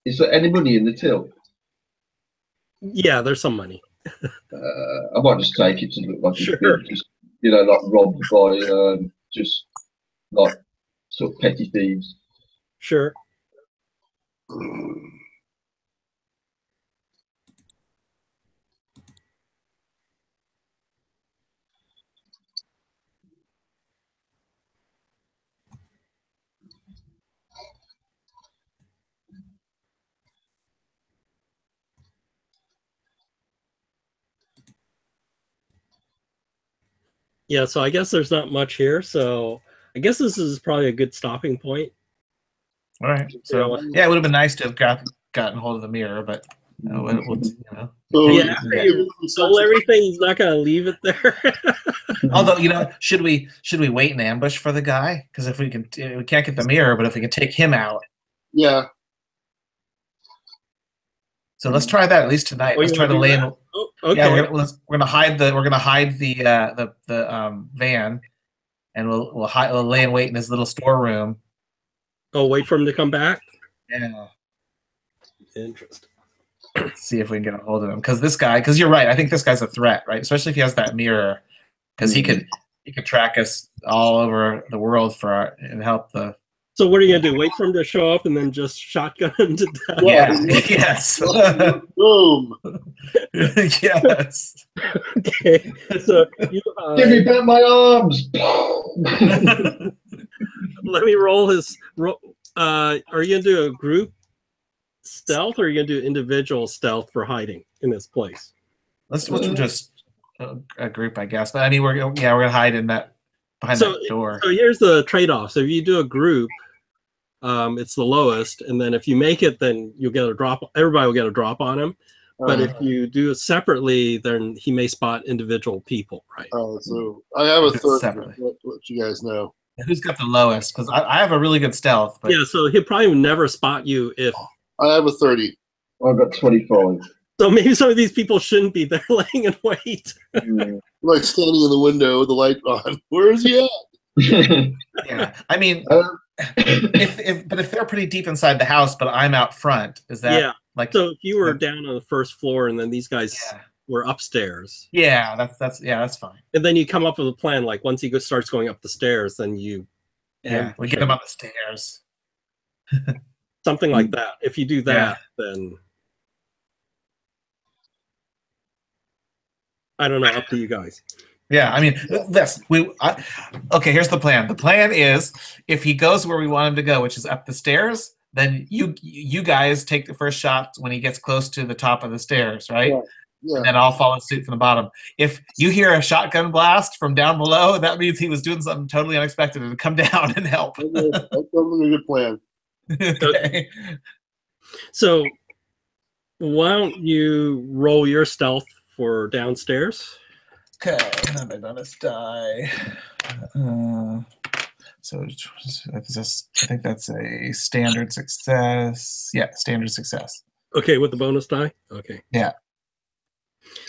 Is there any money in the till? Yeah, there's some money. I might just take it to look like it's Sure. been just, like robbed by just like sort of petty thieves. Sure. Yeah, so I guess there's not much here. So I guess this is probably a good stopping point. All right. So yeah, it would have been nice to have gotten hold of the mirror, but So, Yeah, after you stole everything, he's not gonna leave it there. Although, should we wait in ambush for the guy? Because if we can't get the mirror, but if we can take him out. Yeah. So let's try that at least tonight. Oh, Let's you try to wanna lay do in. that? Oh, okay. Yeah, we're gonna hide the van, and we'll lay in wait in his little storeroom. Oh, wait for him to come back. Yeah. Interesting. See if we can get a hold of him. Because you're right. I think this guy's a threat, right? Especially if he has that mirror, because he could track us all over the world and help the. So what are you gonna do? Wait for him to show up and then just shotgun him to death? Yeah. Yes. Boom. Yes. Okay. So you, Give me back my arms! let me roll his. Are you gonna do a group stealth, or are you gonna do individual stealth for hiding in this place? Let's do just a group, I guess. But I mean, we're gonna hide in that behind that door. So here's the trade-off. So if you do a group, it's the lowest, and then if you make it, then you'll get a drop. Everybody will get a drop on him. But if you do it separately, then he may spot individual people, right? Oh, so I have a third. Separately. Let you guys know. Who's got the lowest? Because I have a really good stealth. But Yeah, so he'll probably never spot you if. I have a 30. I've got 25. So maybe some of these people shouldn't be there laying in wait. Like standing in the window with the light on. Where is he at? yeah, I mean, if they're pretty deep inside the house, but I'm out front, is that like? So if you were down on the first floor and then these guys were upstairs. Yeah, that's fine. And then you come up with a plan. Like once he starts going up the stairs, then you Yeah, we get him up the stairs. Something like that. If you do that, then I don't know. Up to you guys. Yeah, I mean, okay, here's the plan. The plan is if he goes where we want him to go, which is up the stairs, then you guys take the first shot when he gets close to the top of the stairs, right? Yeah. And then I'll follow suit from the bottom. If you hear a shotgun blast from down below, that means he was doing something totally unexpected and come down and help. That's a good plan. Okay. So why don't you roll your stealth for downstairs? Okay, how did I bonus die? So I think that's a standard success. Yeah, standard success. Okay, with the bonus die? Okay. Yeah.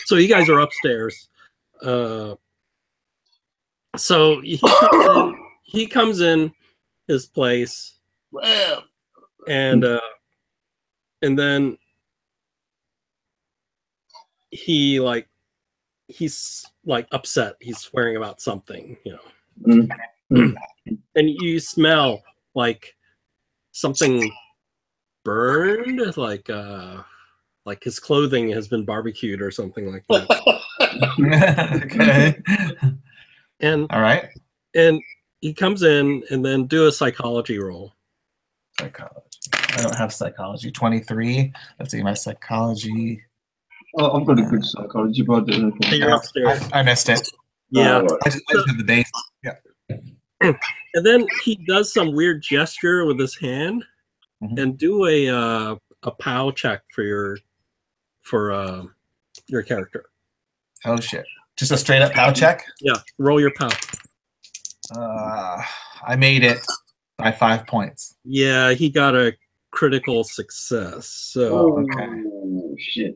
So you guys are upstairs. So he comes in his place. Wow. And then he's like upset. He's swearing about something, you know. And you smell like something burned, like his clothing has been barbecued or something like that. Okay. And all right. And he comes in, and then do a psychology roll. Psychology. I don't have psychology. 23. Let's see my psychology. Oh, I've got a good psychology, but I don't know. You're upstairs. I missed it. Yeah. I just did the base. Yeah. And then he does some weird gesture with his hand, and do a POW check for your character. Oh shit! Just a straight up POW check. Yeah. Roll your POW. I made it by 5 points. Yeah, he got a critical success. So okay. Oh shit.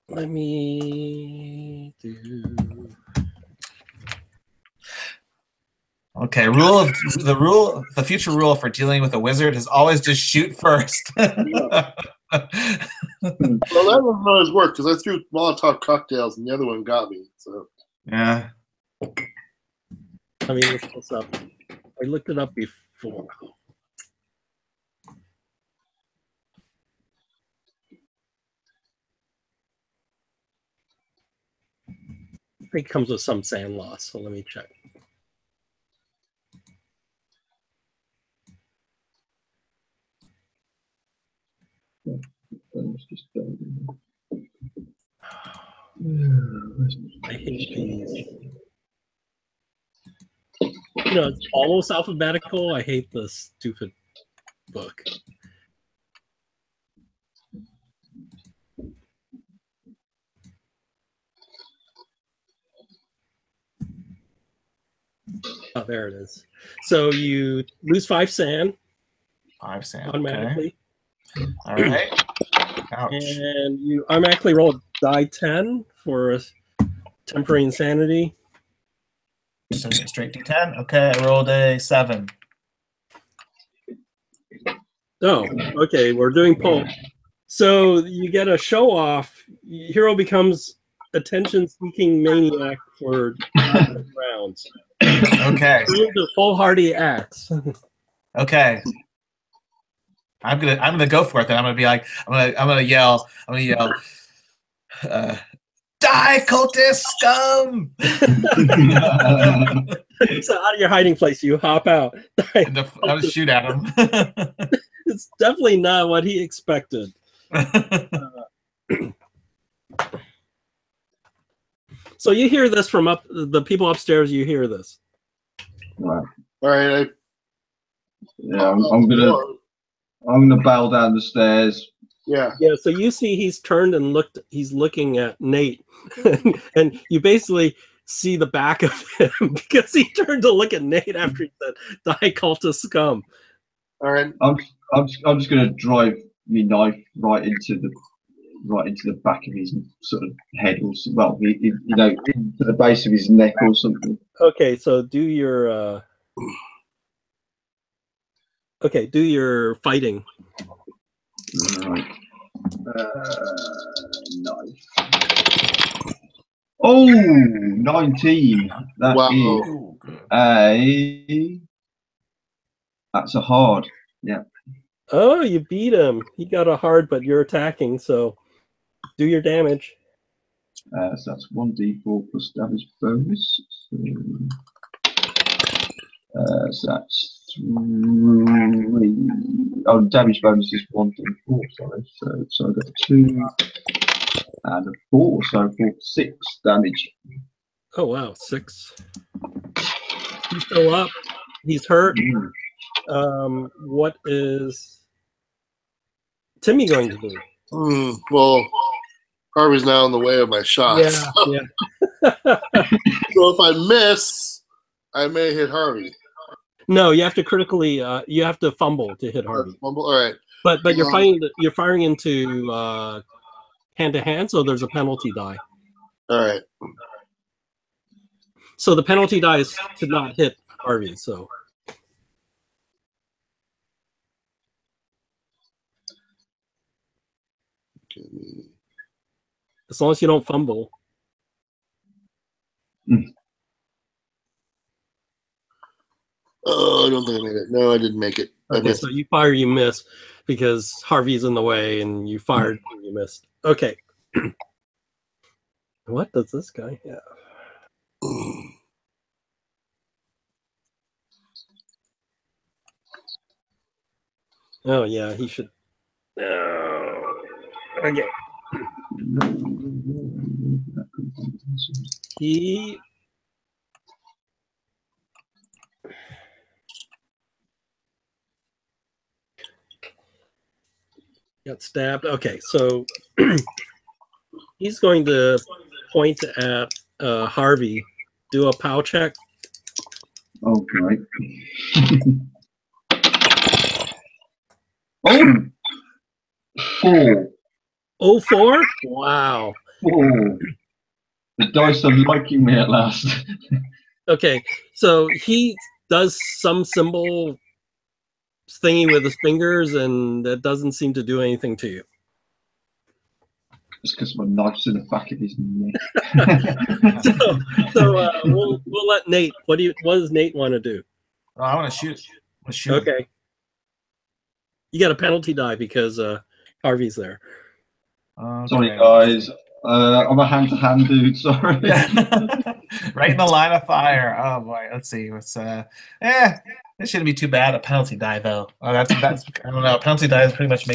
Let me do. Okay, the future rule for dealing with a wizard is always just shoot first. Well, that one always worked because I threw Molotov cocktails and the other one got me. So yeah. Let me look this up. I looked it up before. I think it comes with some sand loss, so let me check. I hate these. You know, it's almost alphabetical. I hate this stupid book. Oh, there it is. So you lose 5 sand. 5 sand. Automatically. Okay. All right. Ouch. And you automatically roll a die 10 for temporary insanity. Just a straight D10. Okay, I rolled a 7. Oh, okay. We're doing poll. So you get a show off. Hero becomes attention-seeking maniac for rounds. Okay. The foolhardy acts. Okay. I'm gonna go for it then. I'm gonna be like, I'm gonna yell, die, cultist scum! So out of your hiding place, you hop out. I'm gonna shoot at him. It's definitely not what he expected. So you hear this from the people upstairs. You hear this. Right. All right. Yeah, I'm gonna bow down the stairs. Yeah. Yeah. So you see, he's turned and looked. He's looking at Nate, and you basically see the back of him because he turned to look at Nate after he said, "Die, cultist scum." All right. I'm just gonna drive my knife right into the back of his sort of head, or well, you know, into the base of his neck or something. Okay, so do your do your fighting. Right. Knife. Oh, 19. That Wow. is a That's a hard. Yeah. Oh, you beat him. He got a hard, but you're attacking, so do your damage. So that's 1d4 plus damage bonus. So that's 3. Oh, damage bonus is 1d4, sorry. So I got 2 and a 4, so 6 damage. Oh, wow, 6. He's still up. He's hurt. What is Timmy going to do? Well, Harvey's now in the way of my shot. Yeah. So if I miss, I may hit Harvey. No, you have to critically. You have to fumble to hit Harvey. Fumble. All right. But you're firing into hand to hand, so there's a penalty die. All right. So the penalty die is to not hit Harvey. So. As long as you don't fumble. Oh, I don't think I made it. No, I didn't make it. Okay, so you fire, you miss, because Harvey's in the way, and you fired, and you missed. Okay. What does this guy have? Oh, yeah, he should. Okay. He got stabbed. Okay, so he's going to point at Harvey. Do a POW check. Oh, great. Oh! 4. Oh, 4? Wow. 4. The dice are liking me at last. Okay, so he does some symbol thingy with his fingers, and that doesn't seem to do anything to you. It's because my knife's in the back of his neck. so we'll let Nate. What does Nate want to do? Oh, I want to shoot. Okay. You got a penalty die because Harvey's there. Okay. Sorry, guys. I'm a hand-to-hand dude. Sorry. Right in the line of fire. Oh boy. Let's see. What's it shouldn't be too bad. A penalty die though. Oh, that's I don't know. A penalty die is pretty much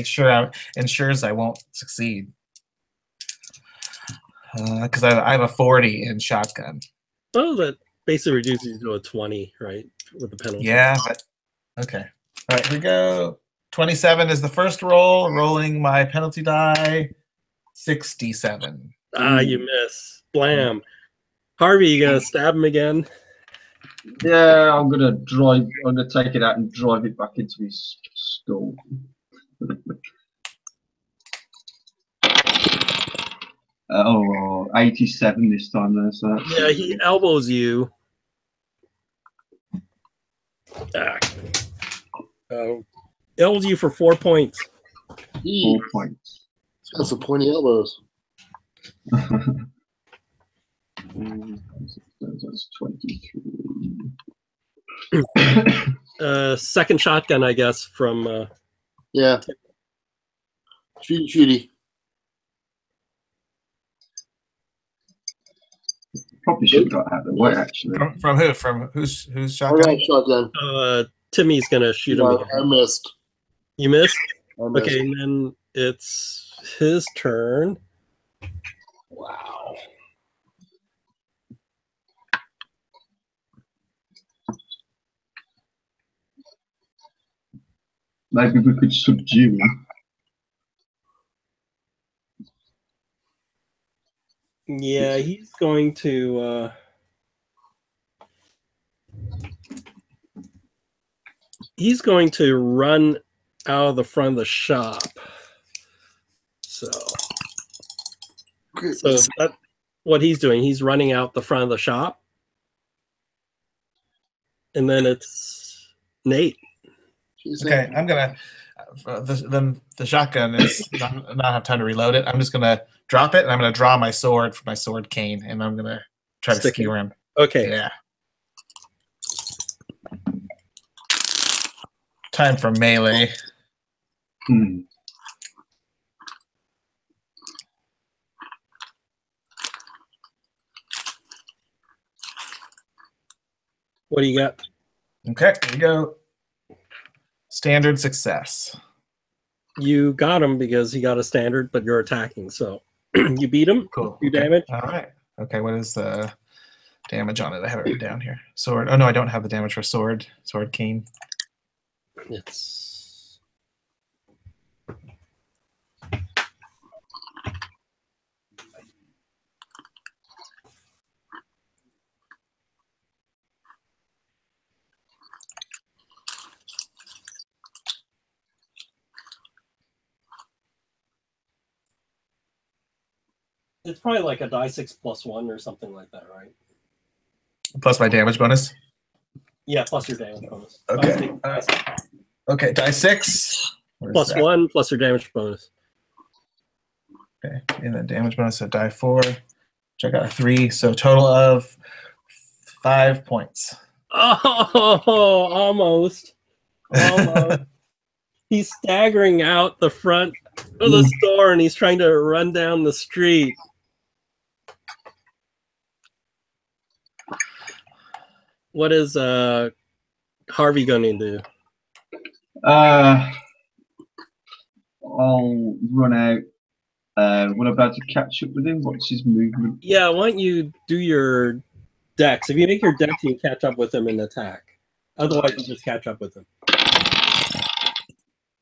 ensures I won't succeed. Because I have a 40 in shotgun. Oh, that basically reduces you to a 20, right? With the penalty. Yeah. Okay. All right. Here we go. 27 is the first roll. Rolling my penalty die. 67. Ah, you miss. Blam. Harvey, you gonna stab him again? Yeah, I'm gonna take it out and drive it back into his skull. 87 this time though. So yeah, he elbows you. Elbows you for 4 points. 4 points. He's got some pointy elbows. That's 23. Second shotgun, I guess, from yeah. Shooty. Probably should have got out of the way actually. From who? From who's shotgun? Shotgun. Timmy's gonna shoot him. I missed. You missed? I missed. Okay, and then it's his turn. Wow. Maybe we could subdue him. Yeah, he's going to run out of the front of the shop. So that's what he's doing. He's running out the front of the shop. And then it's Nate. Okay, I'm gonna. The shotgun is not have time to reload it. I'm just gonna drop it, and I'm gonna draw my sword for my sword cane, and I'm gonna try to skewer him. Okay. Yeah. Time for melee. What do you got? Okay, here we go. Standard success. You got him because he got a standard, but you're attacking, so you beat him. Cool. 2 Okay. damage. All right. Okay, what is the damage on it? I have it written down here. Sword. Oh no, I don't have the damage for sword. Sword cane. It's probably like a die 6 plus 1 or something like that, right? Plus my damage bonus. Yeah, plus your damage bonus. Okay. Okay, die 6. Plus 1 plus your damage bonus. Okay, and then damage bonus at die 4, which I got a 3, so total of 5 points. Oh, almost. He's staggering out the front of the store and he's trying to run down the street. What is Harvey going to do? I'll run out. What about to catch up with him? What's his movement? Yeah, why don't you do your dex? If you make your dex, you catch up with him and attack. Otherwise, you just catch up with him.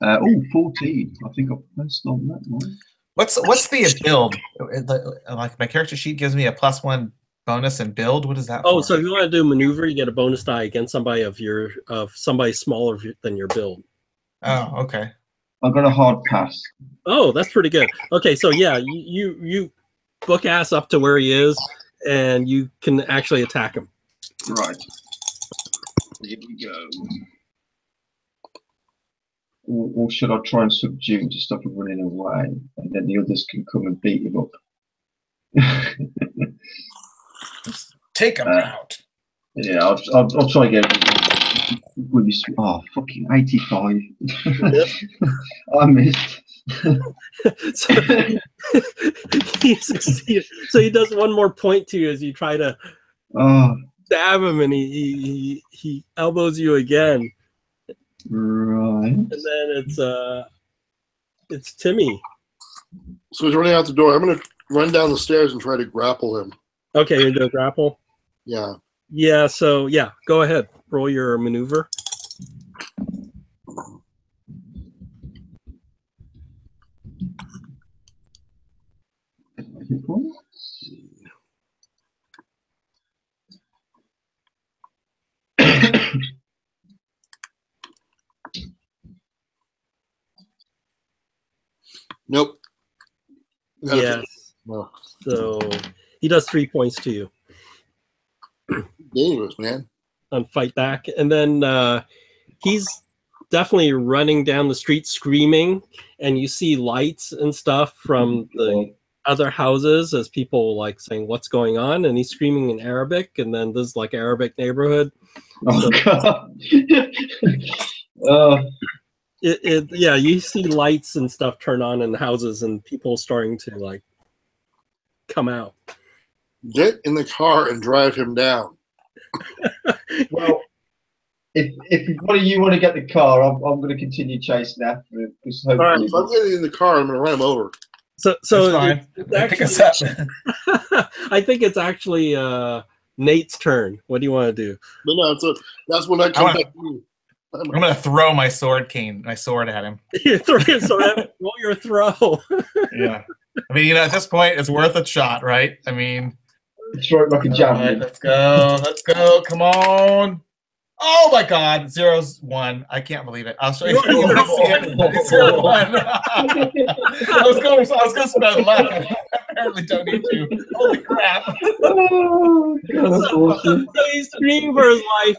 14. I think I pressed on that one. What's the build? Like my character sheet gives me a +1 bonus and build. What is that? Oh, for? so if you want to do maneuver, you get a bonus die against somebody of somebody smaller than your build. Oh, okay. I've got a hard pass. Oh, that's pretty good. Okay, so yeah, you book ass up to where he is, and you can actually attack him. Right. Here we go. Or should I try and subdue him to stop him running away, and then the others can come and beat him up? Take him out. Yeah, I'll try again. Oh, fucking 85. I missed. So he succeeded. So he does one more point to you as you try to stab him, and he elbows you again. Right. And then it's Timmy. So he's running out the door. I'm going to run down the stairs and try to grapple him. Okay, you're going to grapple? Yeah. Yeah, so yeah, go ahead. Roll your maneuver. Nope. Yes. No. So he does 3 points to you. Dangerous, man. On fight back, and then he's definitely running down the street screaming, and you see lights and stuff from the other houses as people like saying what's going on, and he's screaming in Arabic, and then this is like Arabic neighborhood. Oh, God. Yeah, you see lights and stuff turn on in the houses and people starting to like come out. Get in the car and drive him down. Well, if one of you want to get the car, I'm going to continue chasing after him. All right, if I'm getting in the car, I'm going to run him over. So it's actually, I think it's actually Nate's turn. What do you want to do? But no, that's when I come back to you. I'm gonna throw my sword at him. You're throwing sword at him. Roll your throw. Yeah. I mean, at this point, it's worth a shot, right? I mean, throw it like a javelin. Right, let's go. Come on. Oh my God, 0-1. I can't believe it. I'll show you. You want to see it. 0-1. I was going to spend luck. I apparently don't need to. Holy crap. Oh, God, that's awesome. So he's screaming for his life.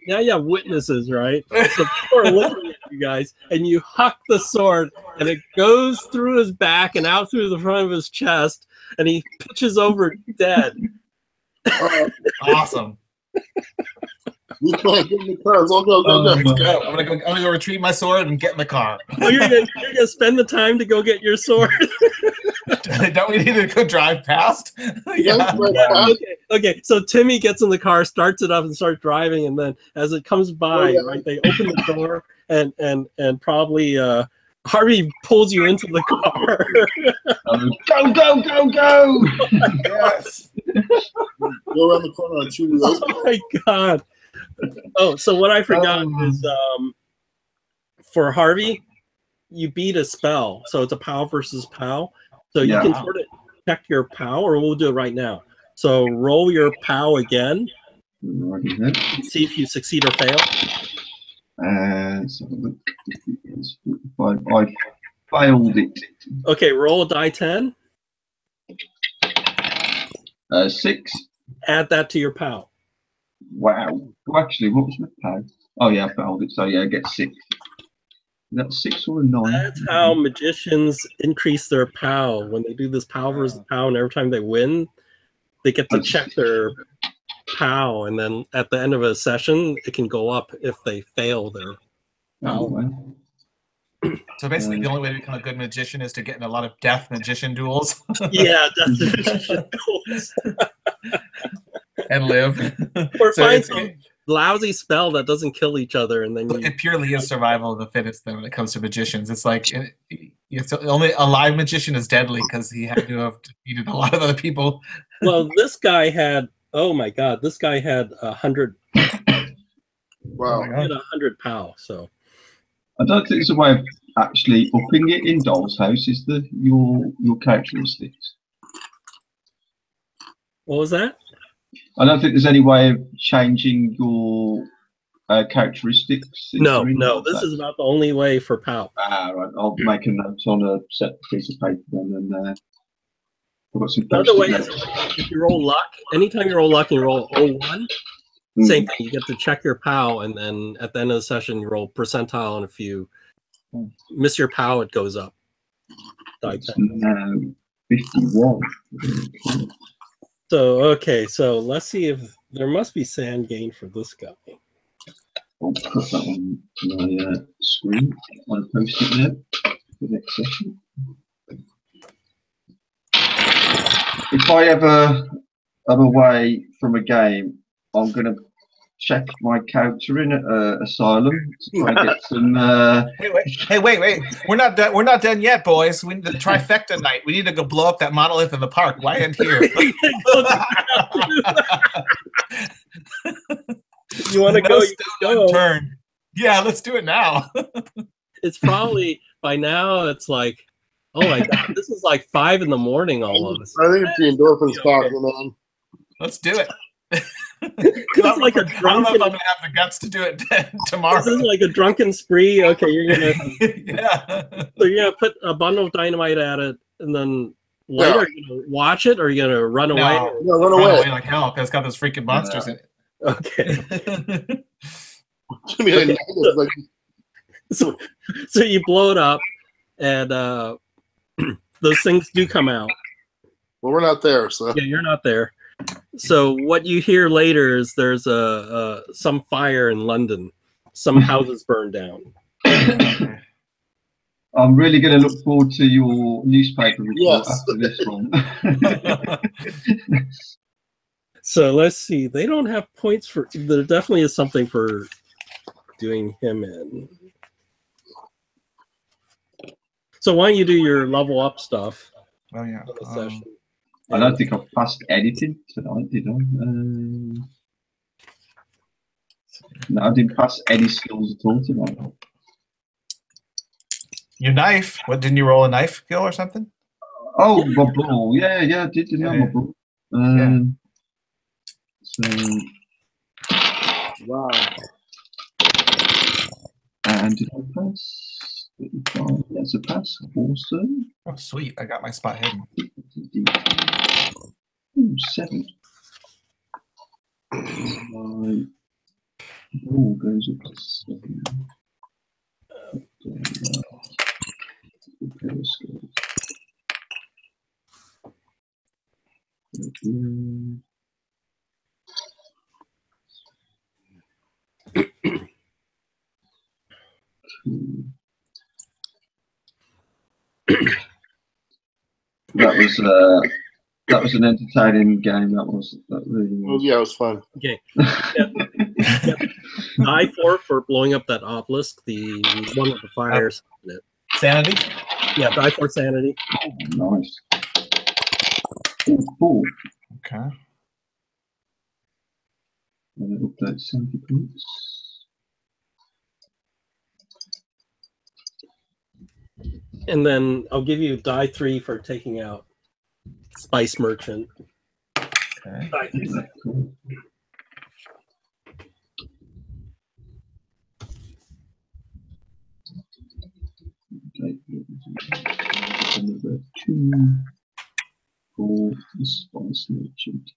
Now you have witnesses, right? So people are looking at you guys, and you huck the sword, and it goes through his back and out through the front of his chest, and he pitches over dead. Awesome. You can't get in the car. Go, go, go, Let's go. go. I'm gonna go retrieve my sword and get in the car. Oh, you're gonna spend the time to go get your sword? Don't we need to go drive past? Yeah. Okay. So Timmy gets in the car, starts it up, and starts driving. And then as it comes by, right, they open the door, and probably Harvey pulls you into the car. Go, go, go, go! Yes. Go around the corner and shoot those. Oh my god! Oh, so what I forgot is for Harvey, you beat a spell, so it's a POW versus POW. So you can sort of check your POW, or we'll do it right now. So roll your POW again. See if you succeed or fail. So I failed it. Okay, roll a die 10. 6. Add that to your POW. Wow. Well, actually, what was my POW? Oh yeah, I failed it. So yeah, I get 6. Is that 6 or a 9? That's how magicians increase their POW. When they do this POW versus POW, and every time they win, they get to check their POW, and then at the end of a session, it can go up if they fail their POW. So basically, the only way to become a good magician is to get in a lot of death magician duels. Yeah, death magician duels. And live. Or find some lousy spell that doesn't kill each other, and then it purely is survival of the fittest. Then when it comes to magicians, it's like only a live magician is deadly because he had to have defeated a lot of other people. Well, this guy had. Oh my God! This guy had 100. Wow! He had 100 POW. So I don't think there's a way of actually upping it in Doll's House. Is your characteristics? What was that? I don't think there's any way of changing your characteristics. No. This is about the only way for POW. Right. I'll make a note on a separate piece of paper then, and I've got some. Another way is if you roll luck. Anytime you roll luck and you roll 01, same thing. You get to check your POW, and then at the end of the session, you roll percentile, and if you miss your POW, it goes up. 51. So let's see if there must be sand gain for this guy. I'll put that on my screen on a post-it note for the next session. If I ever am away from a game, I'm going to check my character in Asylum to try and get some. Wait! We're not done. We're not done yet, boys. We need the trifecta night. We need to go blow up that monolith in the park. Why isn't here? You want to go? You go. Turn. Yeah, let's do it now. It's probably by now. It's like, oh my God, this is like 5 in the morning almost. I think it's the endorphins talking, man. Let's do it. It's like a drunken. I don't know if I'm gonna have the guts to do it tomorrow. This is like a drunken spree. Okay, you're gonna. Yeah. So you're gonna put a bundle of dynamite at it, and then later you're gonna watch it, or are you gonna run away? No, run away like hell because it's got those freaking monsters in it. Okay. Like, so you blow it up, and those things do come out. well, we're not there, so Yeah, you're not there. So what you hear later is there's some fire in London. Some houses burned down. I'm really going to look forward to your newspaper report Yes. after this one. So let's see. They don't have points for. There definitely is something for doing him in. So why don't you do your level up stuff? Oh yeah. For the session. I don't think I've passed editing tonight, did I? No, I didn't pass any skills at all tonight. Your knife. What, didn't you roll a knife skill or something? Oh, my brawl. Yeah, I did, didn't I? My brawl. So, wow. and did I pass? That's a pass. Awesome. Oh, sweet. I got my spot hidden. Ooh, 7. My ball goes up to 7. Repair skills. That was an entertaining game. That really was. Yeah, it was fun. Okay. Yep. Die for blowing up that obelisk. The one with the fires. Sanity. Yeah, die for sanity. Oh, nice. Cool. Okay. Update 70 points. And then I'll give you die 3 for taking out Spice Merchant. Okay. Die 3. Cool. Okay. Number 2 for the Spice Merchant.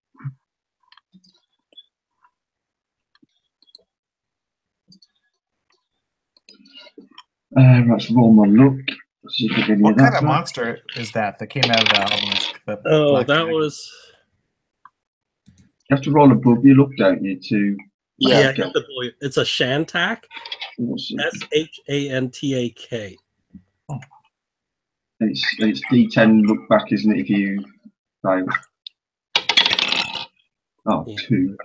Let's roll my luck. See if I get any What of that kind of back. monster is that came out of the obelisk? Oh, black that dragon? was. You have to roll above your luck, don't you? To Yeah, Yeah. you have to blow it. It's a Shantak. what's it? Shantak. It's D10 look back, isn't it? If you fail. Oh, Yeah. 2.